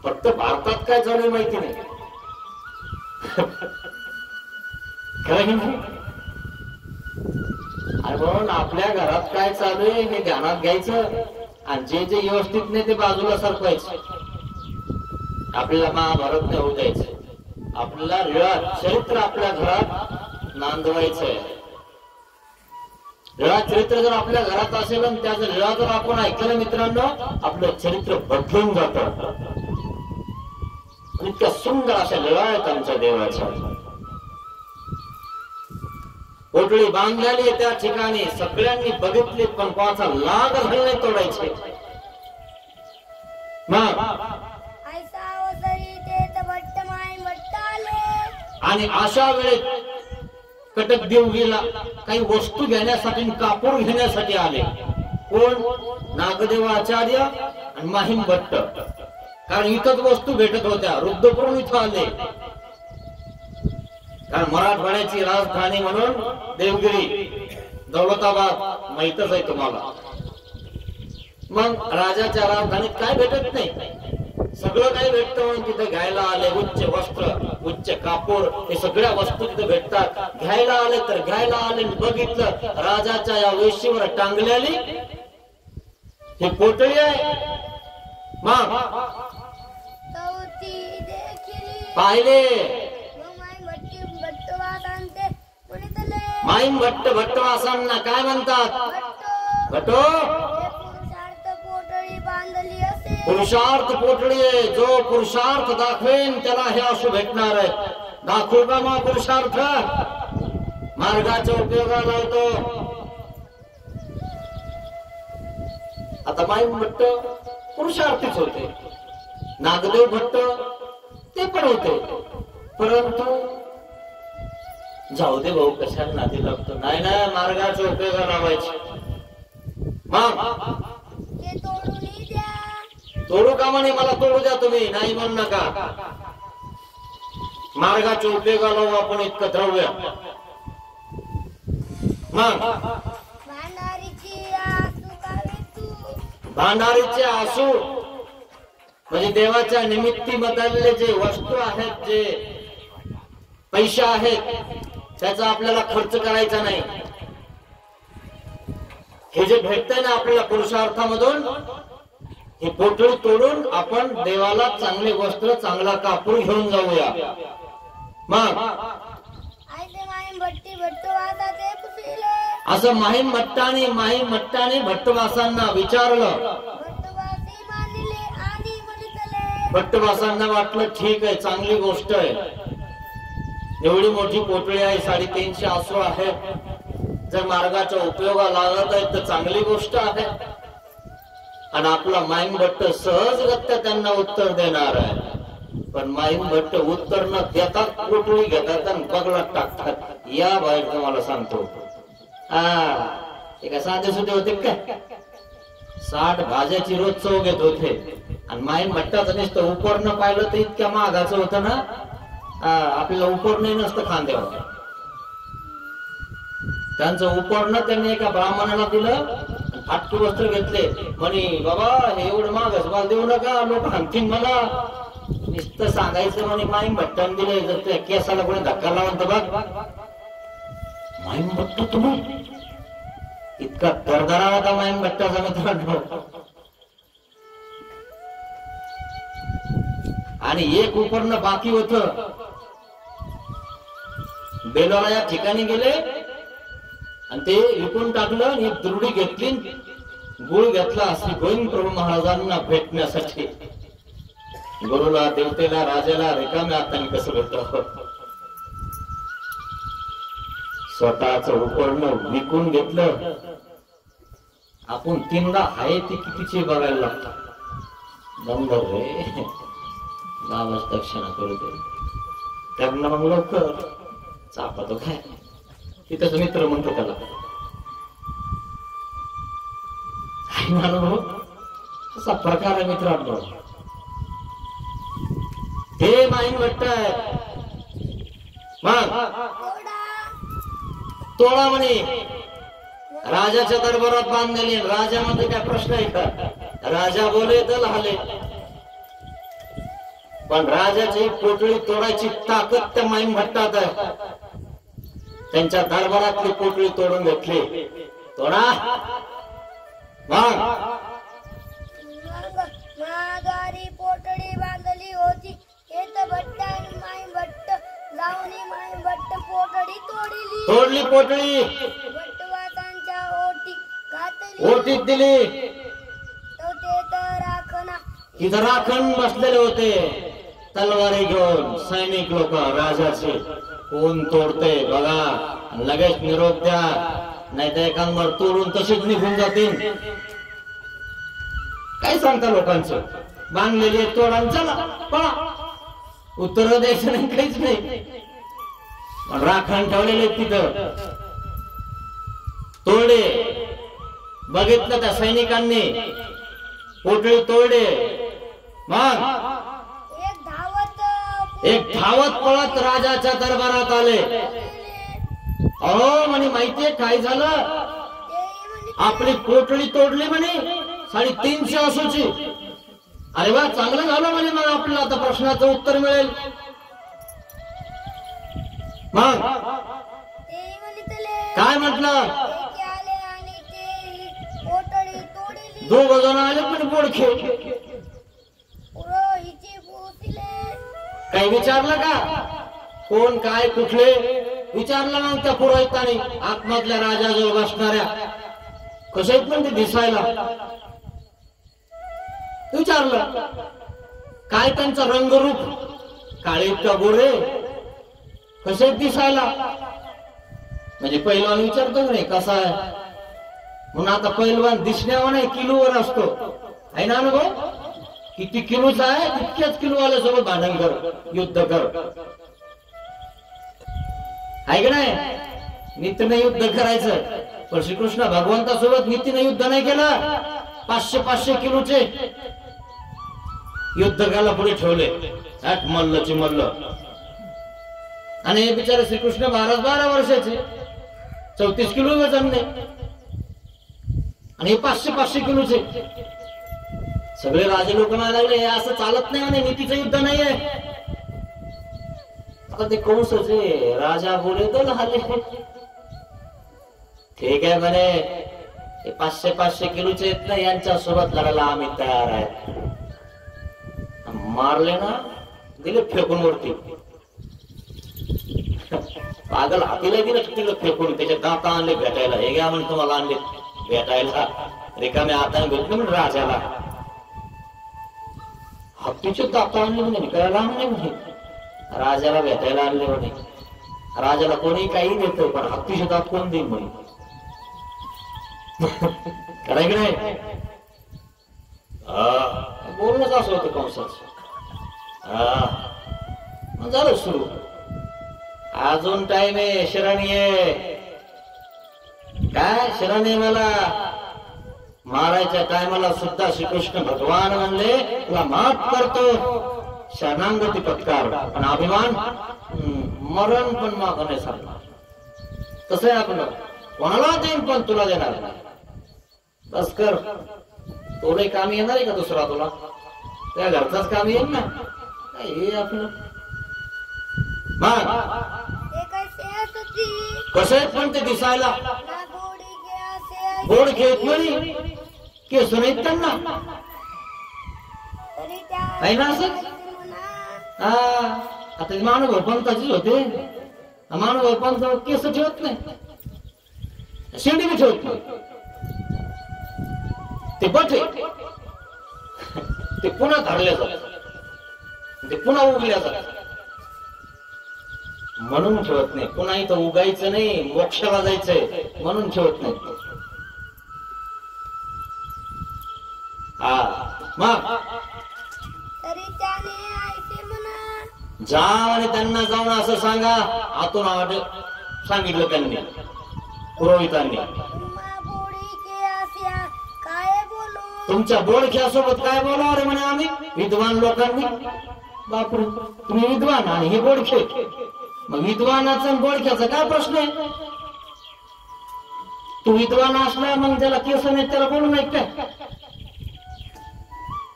फक्त भारतात काय चालू माहिती नाही. काही नाही. आणि म्हणून आपल्या घरात काय चालू आहे हे ध्यानात घ्यायचं आणि जे जे व्यवस्थित नाही ते बाजूला सरकवायचं. आपल्याला महाभारत नाही होऊ द्यायचं. आपल्याला चरित्र आपल्या घरात नांदवायचंय. लीळा चरित्र जर आपल्या घरात असेल आणि त्याचं लीळा जर आपण ऐकलं मित्रांनो, आपलं चरित्र बदलून जातं. इतक्या सुंदर अशा लीळा आहेत आमच्या देवाच्या. पोटळी बांधलेली त्या ठिकाणी सगळ्यांनी बघितली, पण कोणाचा लाग नाही तोडायचे. आणि अशा वेळेत कटक देवगीला काही वस्तू घेण्यासाठी, कापूर घेण्यासाठी आले. कोण? नागदेव आचार्य आणि माहीम भट्ट. कारण इथंच वस्तू भेटत होत्या. रुद्रपुरून इथं आले, कारण मराठवाड्याची राजधानी म्हणून देवगिरी, दौलताबाद माहितच आहे तुम्हाला. मग राजाच्या राजधानीत काय भेटत नाही? सगळं काही भेटतं म्हणून तिथे घ्यायला आले. उच्च वस्त्र, उच्च कापूर, हे सगळ्या वस्तू तिथे भेटतात. घ्यायला आले तर घ्यायला आले. बघितलं राजाच्या या वेशीवर टांगलेली ही पोटळी आहे. मग पाहिले माईम भट्ट भट्टवासांना काय म्हणतात? बटो पुरुषार्थ पोटळी बांधली असे. पुरुषार्थ पोटळी आहे. जो पुरुषार्थ दाखवेन त्याला हे असू भेटणार आहे. दाखवू का मग पुरुषार्थ? मार्गाच्या उपयोगाला होतो. आता माईम भट्ट पुरुषार्थीच होते, नागदेव भट्ट ते पण होते, परंतु जाऊ दे भाऊ कशाला नादी लागतो. नाही नाही, मार्गाच्या उपयोगाला लावायचे. मग ते तोडून द्या. तोडू का म्हणे? मला तोडू द्या तुम्ही, नाही म्हणू नका. मार्गाच्या उपयोगाला लावू आपण इतकं द्रव्य. मग भांडारीची आसू कावे तू. भांडारीचे आसू म्हणजे देवाच्या निमित्ती बदलले जे वस्तू आहेत, जे पैसे आहेत, त्याचा आपल्याला खर्च करायचा नाही. हे जे भेटतंय ना आपल्याला पुरुषार्थामधून, ही पोटळी तोडून आपण देवाला चांगले वस्त्र, चांगला कापूर घेऊन जाऊया. मग आयते माईम भट्टी भट्टवासा ते पुसिले. असं माहीम भट्टाने भट्टवासांना विचारलं. भट्टवासी मानिले आणि म्हणितले. भट्टवासांना वाटलं ठीक आहे, चांगली गोष्ट आहे. एवढी मोठी पोटळी आहे, 350 आसू आहे, जर मार्गाच्या उपयोगाला लागत आहे तर चांगली गोष्ट आहे. आणि आपला माईम भट्ट सहजगत्या त्यांना उत्तर देणार आहे. पण माईम भट्ट उत्तर न देतात, पोटळी घेतात आणि पगलात टाकतात. या बाहेर तुम्हाला सांगतो. ते काय साधे सुधे होते काय? 60 भाज्याची रोज चव घेत होते. आणि माईम भट्टाचं नुसतं उपरणं पाहिलं तर इतक्या महागाचं होतं ना, आपल्याला उपरणही नसतं खांद्यावर. त्यांचं उपरणं त्यांनी एका ब्राह्मणाला दिलं, फाटकी वस्त्र घेतले. म्हणे बाबा हे एवढं महागच मला देऊ नका, लोक आणखीन मला. नुसतं सांगायचं म्हणे माईम भट्टाने दिले. जर त्या केसाला कोणी धक्का लावून तर बघ, माईम भट्ट तुम्ही इतका दरदरा होता माईम भट्टाचा मित्रांनो. आणि एक उपरणं बाकी होत. बेलोरा या ठिकाणी गेले आणि ते विकून टाकलं आणि एक दुर्डी घेतली, गुळ घेतला श्री गोविंद प्रभू महाराजांना भेटण्यासाठी. गुरुला, देवतेला, राजाला रिकाम्या हाताने कसं भेटत? स्वतःच उपरणं विकून घेतलं. आपण 3दा आहे ती कितीची बघायला लागतं. बंद रे बाबाच दक्षिणा करू दे त्यांना. मग लवकर चापा तो काय तिथंच मित्र म्हणतो त्याला. असा प्रकार आहे मित्रांनो. हे माईम भट्ट आहे. मग तोडा म्हणे. राजाच्या दरबारात बांधलेली. राजामध्ये काय प्रश्न आहे का? राजा बोले दल हाले. पण राजाची पोटळी तोडायची ताकद त्या माईम भट्टात आहे. त्यांच्या दरबारातली पोटळी तोडून घेतली. तोडा. मग महागारी पोटळी बांधली होती. हेत भट्टाने माईम भट्ट लावणी माईम भट्ट पोटळी तोडली. तोडली पोटळी. भट्टवासांच्या ओटी घातली. ओटीत दिली. तो ते तर राखना. तिथं राखण बसलेले होते तलवारी घेऊन सैनिक लोक राजाचे. कोण तोडते बघा, लगेच निरोप द्या, नाही तर एकांवर तोडून तशीच निघून जातील. काय सांगता लोकांचं? बांधलेली तोडा चला पळा. उत्तर द्यायचं नाही, काहीच नाही. राखण ठेवलेले तिथं. तोडे बघितलं त्या सैनिकांनी, पोटळी तोडे. मग एक धावत पळत राजाच्या दरबारात आले. अहो म्हणे माहितीये काय झालं? आपली पोटळी तोडली म्हणे 350 आसूची. अरे वा, चांगलं झालं म्हणे. मग आपल्याला आता प्रश्नाचं उत्तर मिळेल. मग काय म्हटलं? 2 जण आले पण बोडखे. काही विचारलं का? कोण काय कुठले विचारलं ना त्या पुरोहिताने. आतमधल्या राजाजवळ बसणाऱ्या कसे आहेत पण ते दिसायला? विचारलं काय त्यांचं रंगरूप, काळे का गोरे, कसे दिसायला? म्हणजे पैलवान विचारतो नाही कसा आहे म्हणून. आता पैलवान दिसण्यावर नाही किलोवर असतो, आहे ना अनुभव? किती किलोचा आहे तितक्याच किलोवाल्या सोबत भांडण कर, युद्ध कर, आहे की नाही? नीतीने युद्ध करायचं. पण श्रीकृष्ण भगवंतासोबत नीतीने युद्ध नाही केलं. 500-500 किलोचे युद्ध करायला पुढे ठेवले, मल्लची मल्ल. आणि हे बिचारे श्रीकृष्ण 12 वर्षाचे, 34 किलो वजन नाही, आणि हे 500-500 किलोचे. सगळे राजे लोक म्हणायला लागले हे असं चालत नाही म्हणे, नीतीचं युद्ध नाहीये. आता ते कंसचे राजा बोले तो झाले, ठीक आहे म्हणे, हे 500-500 किलोचे आहेत ना, यांच्या सोबत लढायला आम्ही तयार आहे. मारले ना, दिले फेकून वरती. पागल हातीला दिलं फेकून, त्याच्या दाता आणले भेटायला. हे घ्या म्हणे तुम्हाला आणले भेटायला, रिकाम्या हाताने भेटले म्हणे राजाला. हत्तीचे दाता आणले म्हणे, कळायला आणले म्हणे, राजाला भेटायला आणले म्हणे. राजाला कोणी काही देत पण हत्तीचे दात कोण देईल म्हणे. कराय की नाही? बोलणंच असं होतं कंसाचं. झालं सुरू. अजून टाइम आहे, शरणी आहे. काय शरणी? मला मारायच्या टायमाला सुद्धा श्रीकृष्ण भगवान म्हणले तुला माफ करतो, शरणांगती पत्कार, पण अभिमान मरण पण माग नाही सांगणार. कसं आहे आपलं, कोणाला देईन पण तुला देणार नाही. बस कर, थोडे काम येणार आहे का दुसरा तुला? त्या घरचाच काम येईल ना. हे आपलं कसं आहेत पण ते दिसायला गोड खेळत म्हणे, केस नाहीत त्यांना, आहे ना असं? आता मानव पंताचीच होते. मानव पंत केस ठेवत नाही, शेंडी बी ठेवत नाही. ते बटे ते पुन्हा धरल्या जातात, ते पुन्हा उगल्या जातात म्हणून ठेवत नाही. पुन्हा इथं उगायचं नाही, मोक्षाला जायचंय म्हणून ठेवत नाही. मग जा आणि त्यांना जाऊन असं सांगा, आतून सांगितलं त्यांनी, पुरोहितांनी, तुमच्या बोडख्यासोबत काय बोलावं रे म्हणे आम्ही विद्वान लोकांनी. बापरे, तुम्ही विद्वान आणि हे बोडखे. मग विद्वानाचा आणि बोडख्याचा काय प्रश्न आहे? तू विद्वान असला मग ज्याला केस नाही त्याला बोलू नाही काय?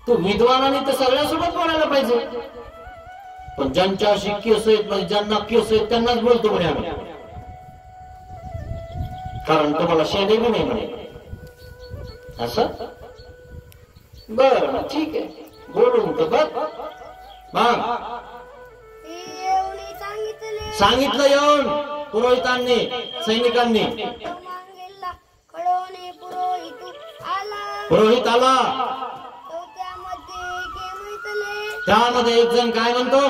तू विद्वानाने तर सगळ्यासोबत बोलायला पाहिजे. पण ज्यांच्याशी केस आहेत, म्हणजे ज्यांना केस आहेत त्यांनाच बोलतो म्हणे आम्ही, कारण तुम्हाला शेणे बी नाही म्हणे. असं बर ठीक आहे, बोलून तर बघ. सांगितलं येऊन पुरोहितांनी, सैनिकांनी. पुरोहित आला, त्यामध्ये एक जण काय म्हणतो,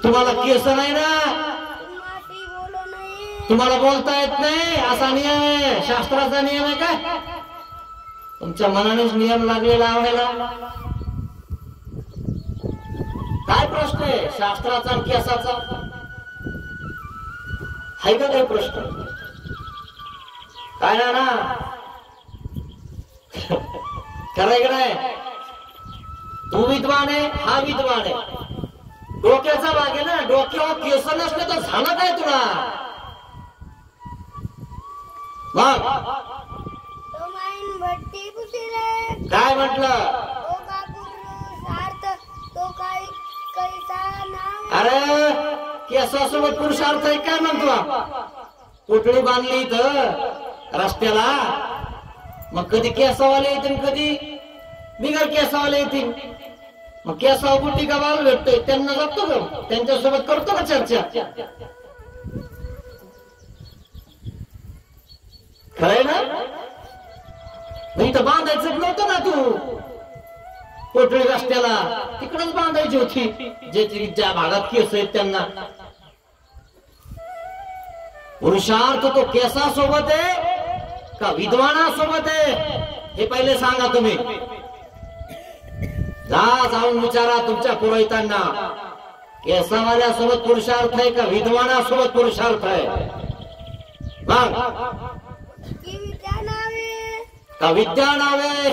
तुम्हाला केस नाही ना, तुम्हाला बोलता येत नाही, असा नियम आहे, शास्त्राचा नियम आहे काय? तुमच्या मनानेच नियम लागलेला आवडेला. काय प्रश्न आहे शास्त्राचा आणि केसाचा? आहे का काही प्रश्न? काय ना कराय का नाही? तू विद्वान आहे, हा विद्वान आहे, डोक्याचा भाग आहे ना. डोक्यावर केस नसले तर झालं काय तुला? काय म्हटलं? अरे केसासोबत पुरुषार्थ आहे काय म्हणतो? पोटळी बांधली तर रस्त्याला, मग कधी केसावाले येतील, कधी बिगर केसावाले येतील. मग केसावर बुट्टी का बाल भेटतोय, त्यांना जातो का, त्यांच्यासोबत करतो का चर्चा? खरंय ना? नाही तर बांधायचं नव्हतं ना तू पोटळी रस्त्याला, तिकडच बांधायची होती ज्या भागात केस आहेत त्यांना. पुरुषार्थ तो केसासोबत आहे का विद्वानासोबत आहे हे पहिले सांगा तुम्ही. जाऊन विचारा तुमच्या पुरोहितांना, केसावाल्यासोबत पुरुषार्थ आहे का विद्वानासोबत पुरुषार्थ आहे? मग की विद्या नावे का विद्या नावे?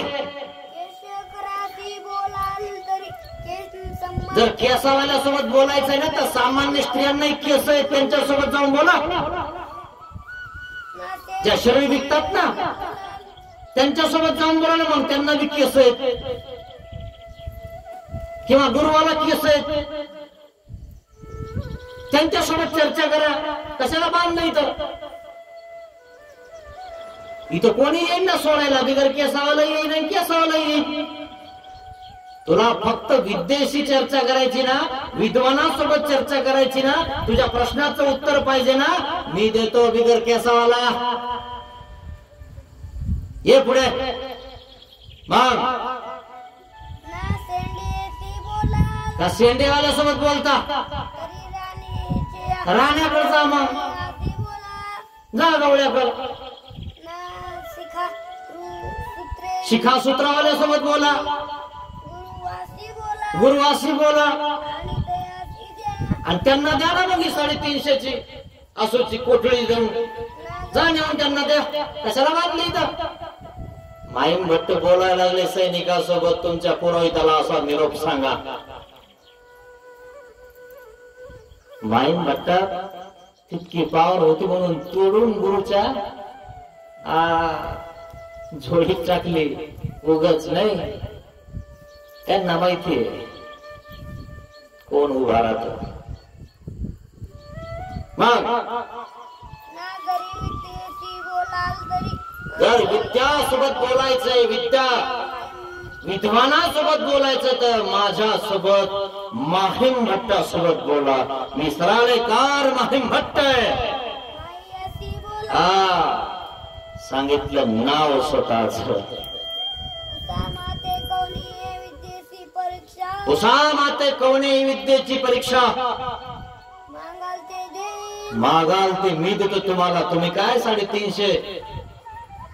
केशकराती बोलाल तरी केस सम्मान. जर केसावाल्यासोबत बोलायचंय ना तर सामान्य स्त्रियांनाही केस आहेत त्यांच्यासोबत जाऊन बोला. ज्या शरीर विकतात ना त्यांच्यासोबत जाऊन बोला ना, मग त्यांना बी केस आहेत. किंवा गुरुवाला केस आहेत त्यांच्यासोबत चर्चा करा. कशाला बांध नाही तर इथं कोणी येईल ना सोडायला, बिगर केसावाला येईल आणि केसावाला येईल. तुला फक्त विद्येशी चर्चा करायची ना, विद्वानासोबत चर्चा करायची ना, तुझ्या प्रश्नाचं उत्तर पाहिजे ना, मी देतो बिगर केसावाला. ये पुढे. मग ना सेंडेती बोलाल का शेंडेवाल्यासोबत बोलता? तरी राणीचे राण्याकडे जा, मग आती बोला. जा गवळ्याकडे. ना सूत्रे शिखासूत्रावाल्यासोबत बोला, गुरुवासी बोला. गुरुवासी बोला. आणि दयासी द्या. आणि त्यांना द्या ना मग ही 350ची असोची कोठळी देऊन जा, नेऊन त्यांना द्या. कशाला बांधली इथं? माईम भट्ट बोलायला लागले सैनिकासोबत, तुमच्या पुरोहिताला असा निरोप सांगा. माईम भट्टात तितकी पावर होती म्हणून तोडून गुरुच्या झोळीत टाकली. उगाच नाही, त्यांना माहितीये कोण उभा राहतो. मग ना जरी विद्येशी बोलाल तरी जर विद्यासोबत बोलायचंय, विद्वानासोबत बोलायचं तर माझ्यासोबत माहीम भट्टासोबत बोला. मी सराळेकार माहीम भट्ट आहे. मायासी बोला. सांगितलं नाव स्वतःच. माते कौनी विद्येची परीक्षा उषा माते कवणे विद्येची परीक्षा मागाल ते दे. मागाल ते मी देतो तुम्हाला. तुम्ही काय 350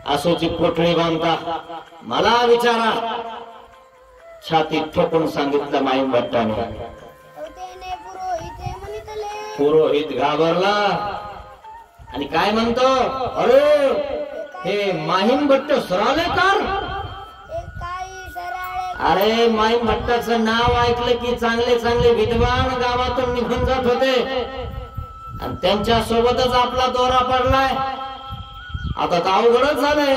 असोची कोठळी बांधता? मला विचारा. छातीत ठोकून सांगितलं माईम भट्टाने. तेने पुरोहिते म्हणितले. पुरोहित घाबरला आणि काय म्हणतो, अरे हे माहीम भट्ट सरालेकार. एक काही सराळे. अरे माईम भट्टाचं नाव ऐकलं की चांगले चांगले विद्वान गावातून निघून जात होते आणि त्यांच्या सोबतच आपला दौरा पडलाय. आता तर अवघडच झालंय.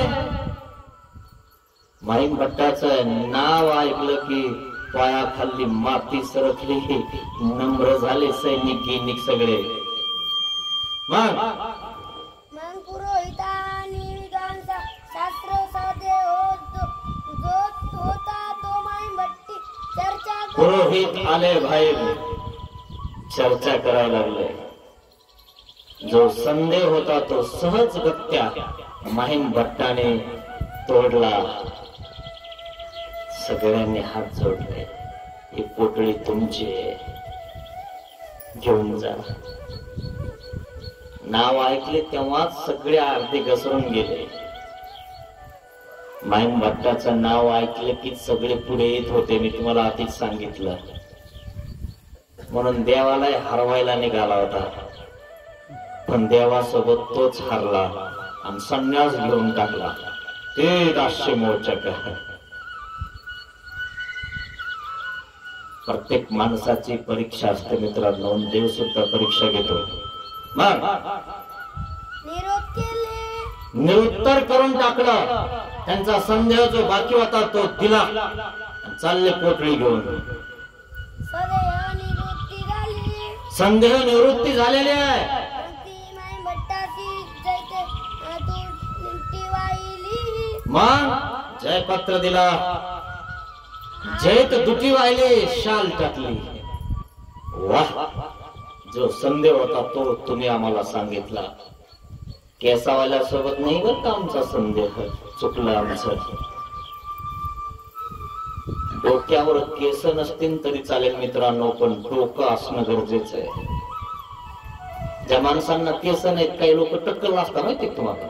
माईम भट्टाचं नाव ऐकलं की पायाखाली माती सरकली, नम्र झाले सैनिक सगळे. मग पुरोहितांनी विधान शास्त्र साधे होता तो माईम भट्टी चर्चा पुरोहित आले बाहेर, चर्चा करायला लागले. जो संदेह होता तो सहजगत्या माहीम भट्टाने तोडला. सगळ्यांनी हात जोडले. ही पोटळी तुमची घेऊन जा. नाव ऐकले तेव्हाच सगळे अर्धे घसरून गेले. माहीम भट्टाचं नाव ऐकलं की सगळे पुढे येत होते. मी तुम्हाला आधीच सांगितलं. म्हणून देवाला हरवायला निघाला होता, पण देवासोबत तोच हरला आणि संन्यास घेऊन टाकला. ते दास्य मोचक. प्रत्येक माणसाची परीक्षा असते मित्रांनो. देव सुद्धा परीक्षा घेतो. मग निरोप केले. निरुत्तर करून टाकलं. त्यांचा संदेह जो बाकी होता तो दिला. चालले पोटळी घेऊन. सदैव निवृत्ती झाली. संदेह निवृत्ती झालेली आहे. ती माईम भट्टाची जैते ती वाहिली. मग जयपत्र दिला. जैत दुटी वाहिली, शाल टाकली. वाह, जो संदेह होता तो तुम्ही आम्हाला सांगितला. केसावाल्या सोबत नाही बर का आमचा संदेह, चुकला आमचं. डोक्यावर केस नसतील तरी चालेल मित्रांनो, पण डोकं असणं गरजेचं आहे. ज्या माणसांना केस नाहीत, काही लोक टक्कल असतात माहिती तुम्हाला,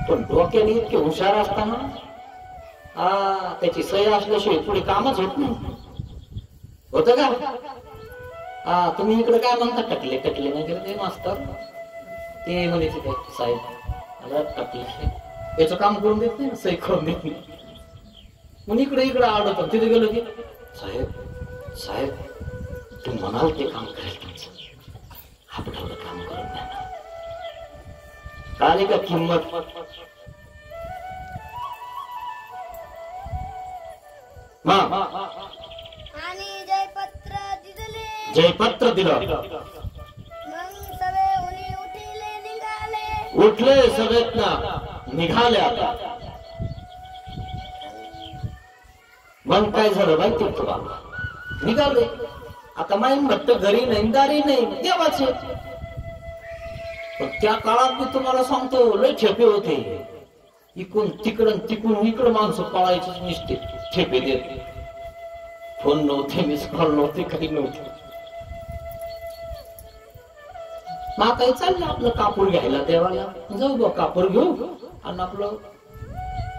पण डोक्याने इतके हुशार असताना त्याची सही असल्याशिवाय पुढे कामच होत नाही. होत का? तुम्ही इकडे काय म्हणता, टकले टकले नाही केलं ते मास्तर, ते म्हणायचे काय साहेब मला टकले, याचं काम करून देत नाही, सही करून देत नाही. मग इकडे आडत तिथे गेलो की साहेब साहेब तुम्ही म्हणाल ते काम करायला तुमचं, आपलं काम करत नाही. आली का किंमत? आणि जयपत्र दिलं. मग सगळे उठले निघाले. उठले सगळेत ना निघाले. आता मग काय झालं माहिती तुम्हाला? निघाले. आता माहीम भट्ट घरी नाही, दारी नाही, देवाचे. पण त्या काळात मी तुम्हाला सांगतो लय ठेपे होते. इकडून तिकडून तिकडून इकडं माणसं पळायचीच निसते, ठेपे देत. फोन नव्हते, मिस कॉल नव्हते, काही नव्हते. मग काही चाललं आपलं कापूर घ्यायला देवाला, जाऊ बा कापूर घेऊ आणि आपलं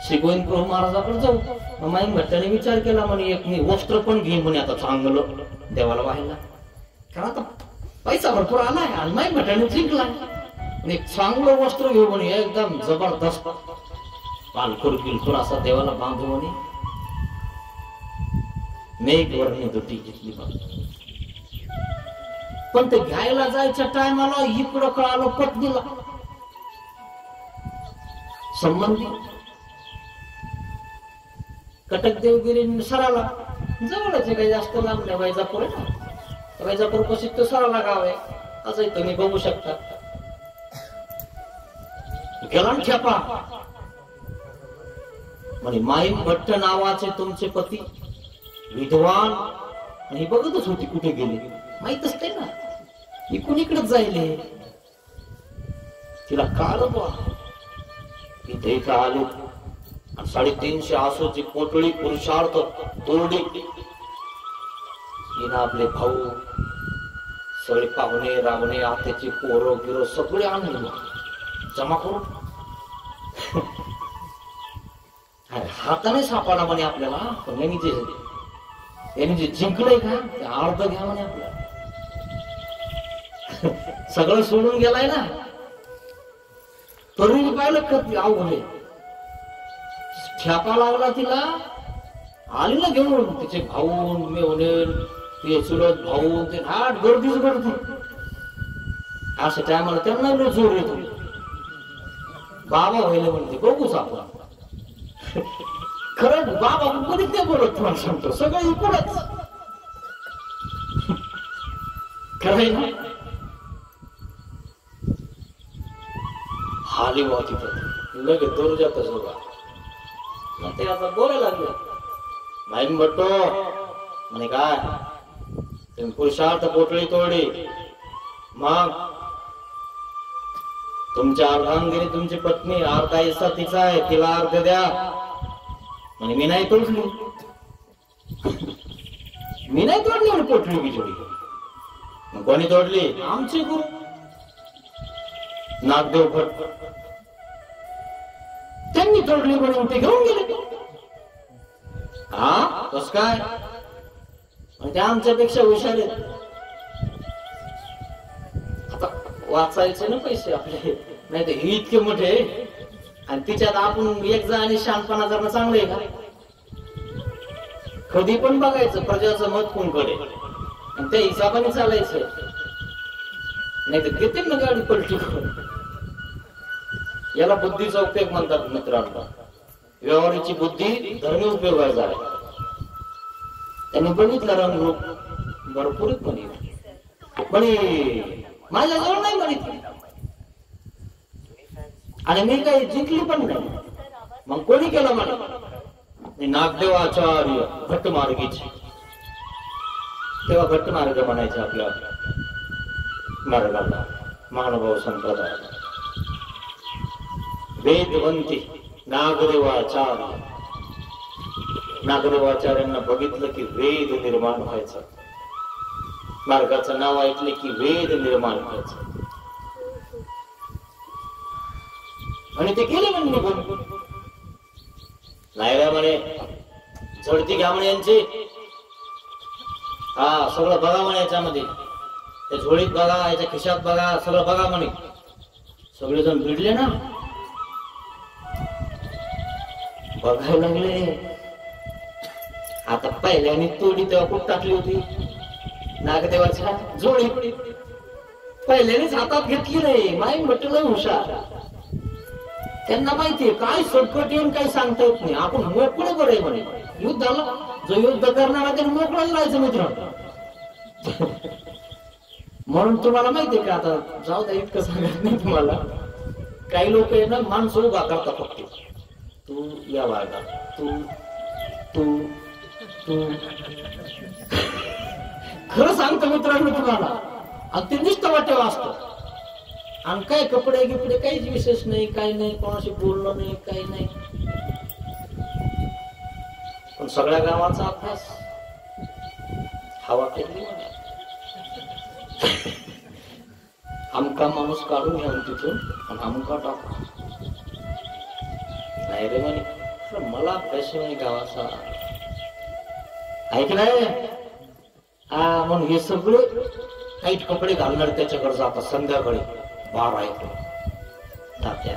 श्री गोविंद प्रभू महाराजाकडे जाऊ. मग माहीम भट्टाने विचार केला, म्हणे एक मी वस्त्र पण घेईन म्हणे आता चांगलं देवाला व्हायला, कारण आता पैसा भरपूर आलाय. आणि माहीम भट्टाने जिंकला, एक चांगलं वस्त्र घेऊ म्हणे, एकदम जबरदस्त पालखुर बिलखुर असा देवाला बांधू म्हणे. मेघ वर्णी दुटी घेतली. पण ते घ्यायला जायच्या टायमाला इकडं कळालं पत्नीला संबंधी कटक देवगिरी सराला जवळच काही जास्त लांब नाही. वैजापूर आहे ना, वैजापूर पाशी तो सराला गाव आहे, असं तुम्ही बघू शकता. गेला ठेपा म्हणे माहीम भट्ट नावाचे तुमचे पती विद्वान, आणि बघतच होती कुठे गेले माहित असते ना, इकडून इकडेच जायले. तिला काळ बा इथे इथं आले. 350 आसूची पोटळी पुरुषार्थ तोरडी. हिनं आपले भाऊ सगळे पाहुणे रावणे आत्याची पोरं गिरो सगळे आणले जमा करून. हाताने सापडा म्हणे आपल्याला, पण यांनी जे जिंकलंय का ते अर्ध घ्या म्हणे आपल्याला. सगळं सोडून गेलाय ना, तरुणी पाहिलं का अवघडे ठ्यापा लागला तिला. आली ना घेऊन तिचे भाऊ मेवणे, ते चुलत भाऊ, ते हाट गर्दीच गर्दी. अशा टायमाला त्यांना जोर येतो, बाबा व्हायला म्हणते बघूच आपण. खरं बाबा कधीच नाही बोलत, तुम्हाला सांगतो सगळं इकडच खरंय ना. हाली बा तिथं लगेच दूर जात बघा. मग ते आता बोलायला लागलं, माहीम भट्टो म्हणे काय तुम्ही पुरुषार्थ पोटळी तोडली, मग तुमच्या अर्धांगिनी तुमची पत्नी, अर्धा हिस्सा तिचा आहे, तिला अर्ध द्या. म्हणे मी नाही तोडली, मी नाही तोडली पोटली बिजोडी. मग कोणी तोडली? आमचे गुरु नागदेव भट, त्यांनी तोडली म्हणून ते घेऊन गेले. हा कस काय? ते आमच्यापेक्षा हुशार आहेत. आता वाचायचे ना पैसे आपले, नाही तर इतके मोठे, आणि तिच्यात आपण एक जण आणि शांतपणा करणं चांगलं आहे का? कधी पण बघायचं प्रजाचं मत कोणकडे, आणि त्या हिसाबाने चालायचं, नाही तर घेते ना गाडी पलटी करून. याला बुद्धीचा उपयोग म्हणतात मित्रांनो. व्यवहाराची बुद्धी धर्मी उपयोग आहे झाला. त्यांनी बघितलं रंगरूप भरपूर म्हणे माझ्याजवळ नाही म्हणे, आणि मी काही जिंकली पण नाही. मग कोणी केलं म्हणे? नागदेवाचार्य भट्टमार्गीचे. तेव्हा भट्टमार्ग म्हणायचे आपल्या मार्गाला. महानुभाव संप्रदाय वेदवंती नागदेवाचार्य. नागदेवाचार्यांना बघितलं की वेद निर्माण व्हायचं, मार्गाचं नाव ऐकले की वेद निर्माण व्हायचं. आणि ते केले म्हणजे निघून. नाही म्हणे झडती घ्या म्हणे यांची, हा सगळं बघा म्हणे याच्यामध्ये, त्या झोळीत बघा, याच्या खिशात बघा, सगळं बघा म्हणे. सगळेजण भिडले ना, बघायला लागले. आता पहिल्याने तोडी तेव्हा कुठं टाकली होती नागदेवाच्या जोडी, पहिल्यानेच हातात घेतली नाही. माई म्हटलं हुशार, त्यांना माहितीये काय संकट येऊन काही सांगता येत नाही. आपण मोकळे बरं आहे म्हणे. युद्धाला जो युद्ध करणारा त्याने मोकळं राहायचं मित्र. म्हणून तुम्हाला माहितीये का, आता जाऊ द्या इतकं सांगत नाही तुम्हाला, काही लोक आहे ना माणसं उभा करतात फक्त. तू या वागा, तू तू तू खरं सांगतो मित्रांनो तुम्हाला, आणि ते नुसतं वाटेवा असतं. आणि काय कपडे गिपडे काहीच विशेष नाही, काही नाही, कोणाशी बोलणं नाही, काही नाही. पण सगळ्या गावाचा अभ्यास हवा केली. आमका माणूस काढून घ्या तिथून आणि आमका टाका. नाही रे म्हणे, मला अभ्यास नाही गावाचा, ऐकलंय. हा म्हणून हे सगळे टाईट कपडे घालणार त्याच्याकडे जातात संध्याकाळी 12 तात्या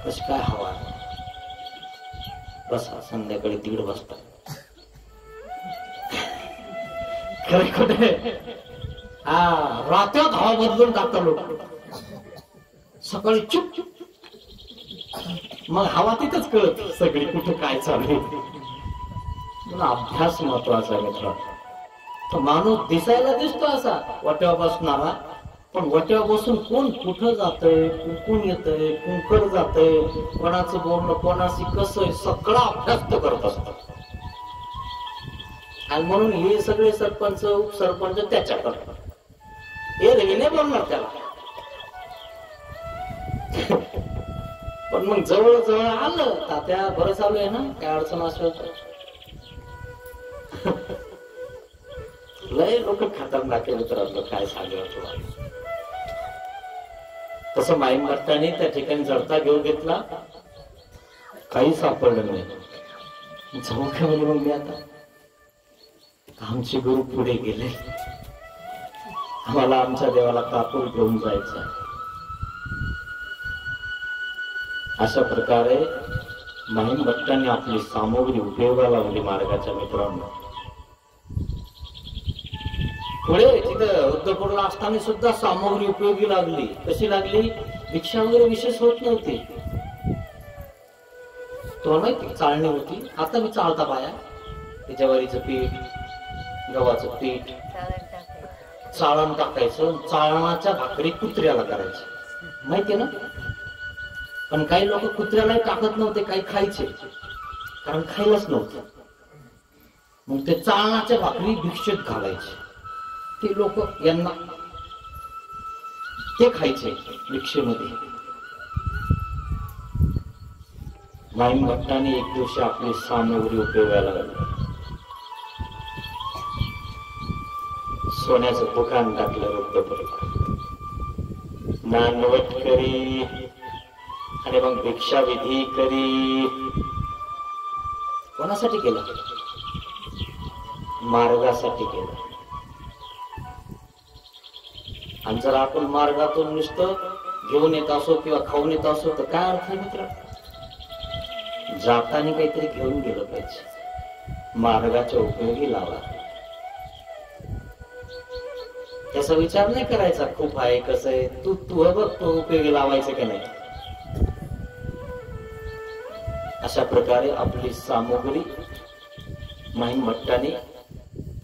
कशी काय हवा, बसा संध्याकाळी तिकडे बसता. खरे खोटे, हा रात्यात हवा बदलून टाकतात लोक, सकाळी चुप. मग हवा तिथंच कळत सगळी कुठे काय चालू आहे. अभ्यास महत्वाचा मित्र. तो माणूस दिसायला दिसतो असा वाट्यावर बसणारा, पण वाट्यावर बसून कोण कुठं जातंय, कोण येतंय, कोणकडे जातंय, कोणाचं बोलणं कोणाशी कसं आहे, सगळा अभ्यास तो करत असतो. आणि म्हणून हे सगळे सरपंच उपसरपंच त्याच्याकडे हे रे नाही बोलणार त्याला. पण मग जवळ जवळ आलं तात्या बरं चालू आहे ना, काय अडचण असेल तर. लय लोक खतरनाक मित्रांनो, काय सांगावं तुम्हाला. तसं माईम भट्टाने त्या ठिकाणी जडता घेऊन घेतला, काही सापडलं नाही. जाऊ का म्हणजे मग मी आता, आमचे गुरु पुढे गेले, आम्हाला आमच्या देवाला कापूर घेऊन जायचं. अशा प्रकारे माईम भट्टाने आपली सामग्री उपयोगाला लावली मार्गाच्या मित्रांनो. पुढे तिथं रुद्रपूरला असताना सुद्धा सामग्री उपयोगी लागली. कशी लागली, भिक्षा वगैरे विशेष होत नव्हती. तो माहिती चाळणी होती, आता मी चालता पाया, ज्वारीचं पीठ, गव्हाचं पीठ चाळण टाकायचं, चाळणाच्या भाकरी कुत्र्याला करायची, माहितीये ना. पण काही लोक कुत्र्यालाही टाकत नव्हते, काही खायचे, कारण खायलाच नव्हतं. मग ते चाळणाच्या भाकरी भिक्षेत घालायचे. ते लोक यांना ते खायचे भिक्षेमध्ये. माईम भट्टाने एक दिवशी आपली सामग्री उपयोगाला लागली. सोन्याचं दुकान टाकलं रुद्रपूरला, नानवट करी आणि मग भिक्षाविधी करी. कोणासाठी केलं, मार्गासाठी केलं. आणि जर आपण मार्गातून नुसतं घेऊन येत असो किंवा खाऊन येत असो तर काय अर्थ आहे मित्र. जाताना काहीतरी घेऊन गेलं पाहिजे, मार्गाच्या उपयोगी लावा. त्याचा विचार नाही करायचा खूप आहे कसं आहे, तू बघ तो उपयोगी लावायचं की नाही. अशा प्रकारे आपली सामग्री माईम भट्टाने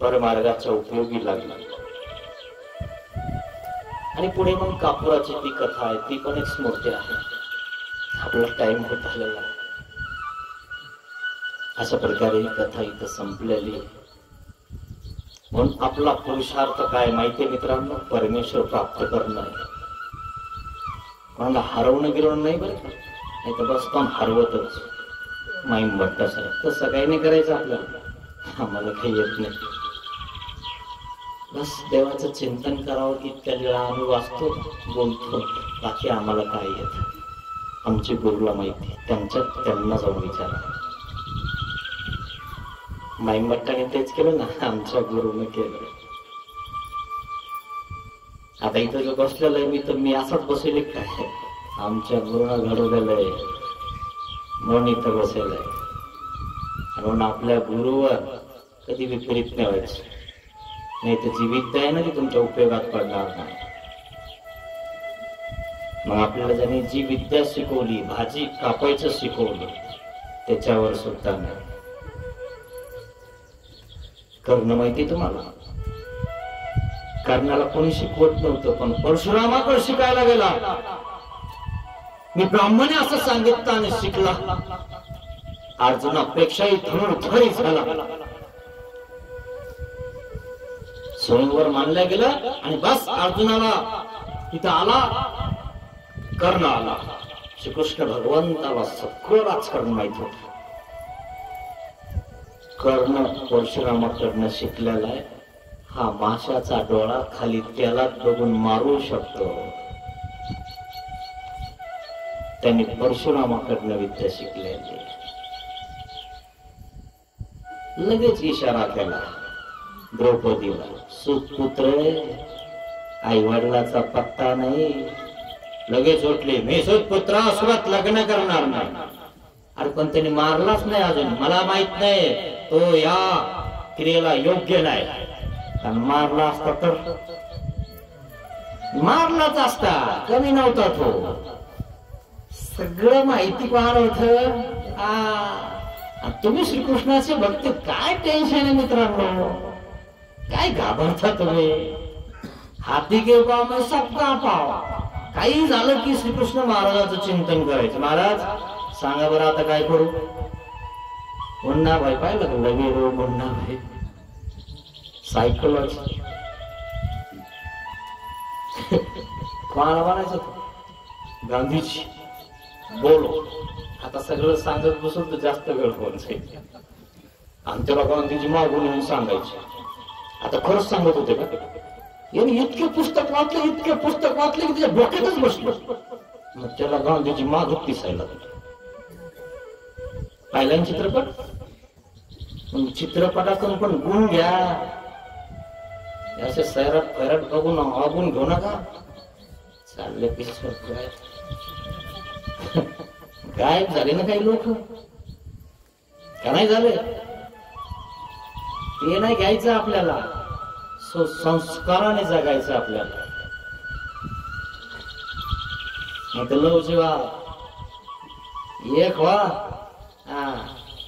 परमार्गाच्या उपयोगी लागली. आणि पुढे मग कापुराची ती कथा आहे, ती पण एक स्मृती आहे. आपला टाइम होत आलेला आहे. अशा प्रकारे ही कथा इथं संपलेली. म्हणून आपला पुरुषार्थ काय माहितीये मित्रांनो, परमेश्वर प्राप्त करणं आहे. कोणाला हरवणं गिरवणं नाही बरं का, नाही तर बस पण हरवतच माईम भट्ट सर. तसं काही नाही करायचं आपल्याला, आम्हाला काही येत नाही. बस देवाचं चिंतन करावं की इतक्या वेळा आम्ही वाचतो बोलतो, बाकी आम्हाला काय येत. आमची गुरुला माहिती, त्यांना जाऊन विचारा. माईम भट्टाने तेच केलं ना, आमच्या गुरुने केलं. आता इथं जो बसलेला आहे मी असाच बसेल काय, आमच्या गुरुनं घडवलेलं आहे म्हणून इथं बसेल आहे. म्हणून आपल्या गुरुवर कधी विपरीत नाही व्हायचं, नाही तर जी विद्या आहे ना ती तुमच्या उपयोगात पडणार नाही. मग आपल्याला ज्यांनी जी विद्या शिकवली, भाजी कापायचं शिकवलं, त्याच्यावर सुद्धा नाही. करणं माहिती तुम्हाला, कर्णाला कोणी शिकवत नव्हतं, पण परशुरामाकडे शिकायला गेला. मी ब्राह्मणे असं सांगितलं आणि शिकला. अर्जुनापेक्षाही धनुर्धरी झाला. स्वयंवर मानल्या गेलं आणि बस अर्जुनाला तिथं आला, कर्ण आला. श्रीकृष्ण भगवंताला सगळं राजकारण माहित होत. कर्ण परशुरामाकडनं शिकलेला आहे. हा माशाचा डोळा खाली त्यालाच बघून मारू शकतो. त्यांनी परशुरामाकडनं विद्या शिकलेली. लगेच इशारा केला द्रौपदीला, सुपुत्र आई वडिलाचा पत्ता नाही. लगेच उठले, मी सुपुत्रासोबत लग्न करणार नाही. अरे पण त्यांनी मारलाच नाही अजून, मला माहित नाही तो या क्रियेला योग्य नाही. कारण मारला असता तर मारलाच असता, कमी नव्हता तो. सगळं माहिती कोणाला होत. तुम्ही श्रीकृष्णाचे भक्त, काय टेन्शन आहे मित्रांनो, काय घाबरता तुम्ही. हाती के पाव में सबका पाव. काही झालं की श्रीकृष्ण महाराजांचं चिंतन करायचं. महाराज सांगा बरं आता काय करू. मुन्ना भाई पाहिलं का, लगे रो मुन्ना भाई, सायकोलॉजी. कोणाला म्हणायचं, गांधीजी बोलो. आता सगळं सांगत बसून तर जास्त वेळ होऊन जाईल. आणि त्याला गांधीजी मागून येऊन सांगायचे. आता खरंच सांगत होते का, यांनी इतके पुस्तक वाचले की त्याच्या डोक्यातच बसलो. मग त्याला गांधीजी मागत दिसायला. पाहिला चित्रपट, चित्रपटातून पण गुण घ्या. असे सैराट फैराट बघून मागून घेऊ नका. चालले पिक्चर गायब झाले ना काही लोक, का नाही झाले. ते नाही घ्यायचं आपल्याला, संस्काराने जगायचं आपल्याला. नाही तर लव जेव्हा एक व्हा,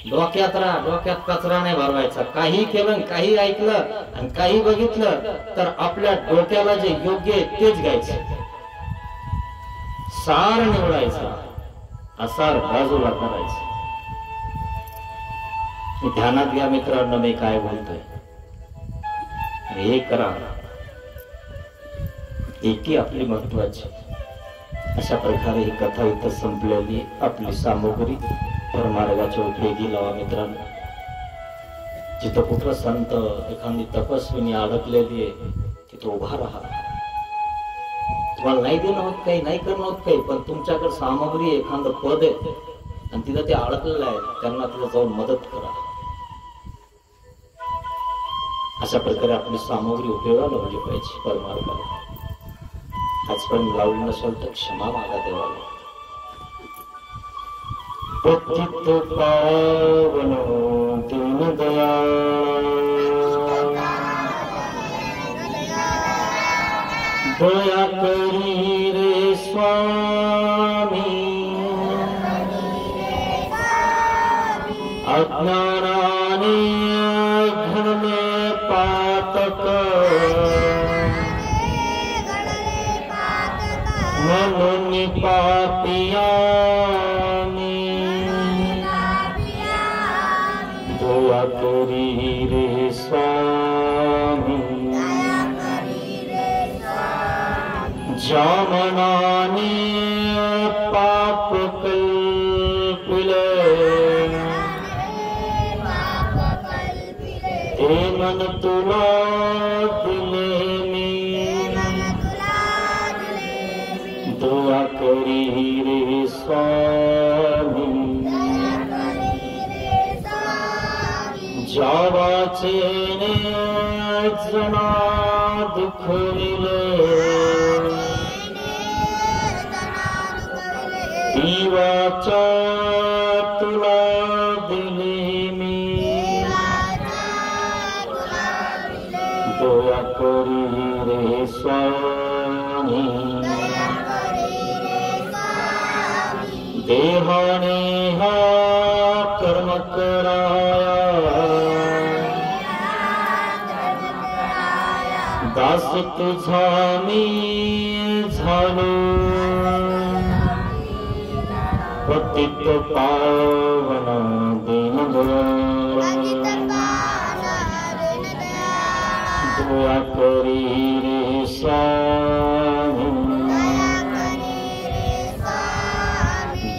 डोक्यात राहा, डोक्यात कचरा नाही भरवायचा. काही केलं, काही ऐकलं आणि काही बघितलं तर आपल्या डोक्याला जे योग्य आहे तेच घ्यायचं. सार निवडायचा, असार बाजूला करायचं. ध्यानात घ्या मित्रांनो मी काय बोलतोय. हे करा, एकी आपली महत्वाची. अशा प्रकारे ही कथा इथं संपलेली. आपली सामुग्री परमार्गाच्या उपयोगी लावा मित्रांनो. जिथं कुठं संत एखादी तपस्विनी अडकलेली आहे तिथं उभा राहा. तुम्हाला नाही देणं होत काही, नाही करणं होत काही, पण तुमच्याकडे सामग्री एखादं पद आहे आणि तिथं ते अडकलेलं आहे, त्यांना तिथं जाऊन मदत करा. अशा प्रकारे आपली सामग्री उपयोगाला लावली पाहिजे परमार्गाला. आजपर्यंत लावली नसेल तर क्षमा मागा देवाला. पतित पावन दीनदयाळ, दया करी रे स्वामी. अज्ञानाने घडले पातक, म्हणून पापियाने दया करी रे स्वामी. जामनाने पाप कल्पिले ते मन तुला दिले मी दया करी रे स्वामी जावाचे ने जना दुखविले देवाच्या तुला दिले मी दया करी रे स्वामी देहाने हा कर्म कराया दास तुझा मी झालो पतित पावन दीनदयाळ दया करी रे स्वामी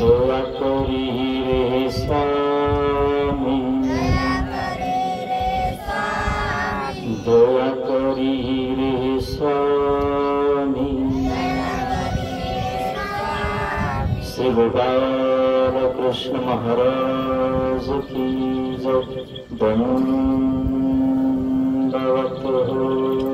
दया करी रे स्वामी दया करी रे स्वामी श्री गोपाल कृष्ण महाराज की जय। दंडवत हो।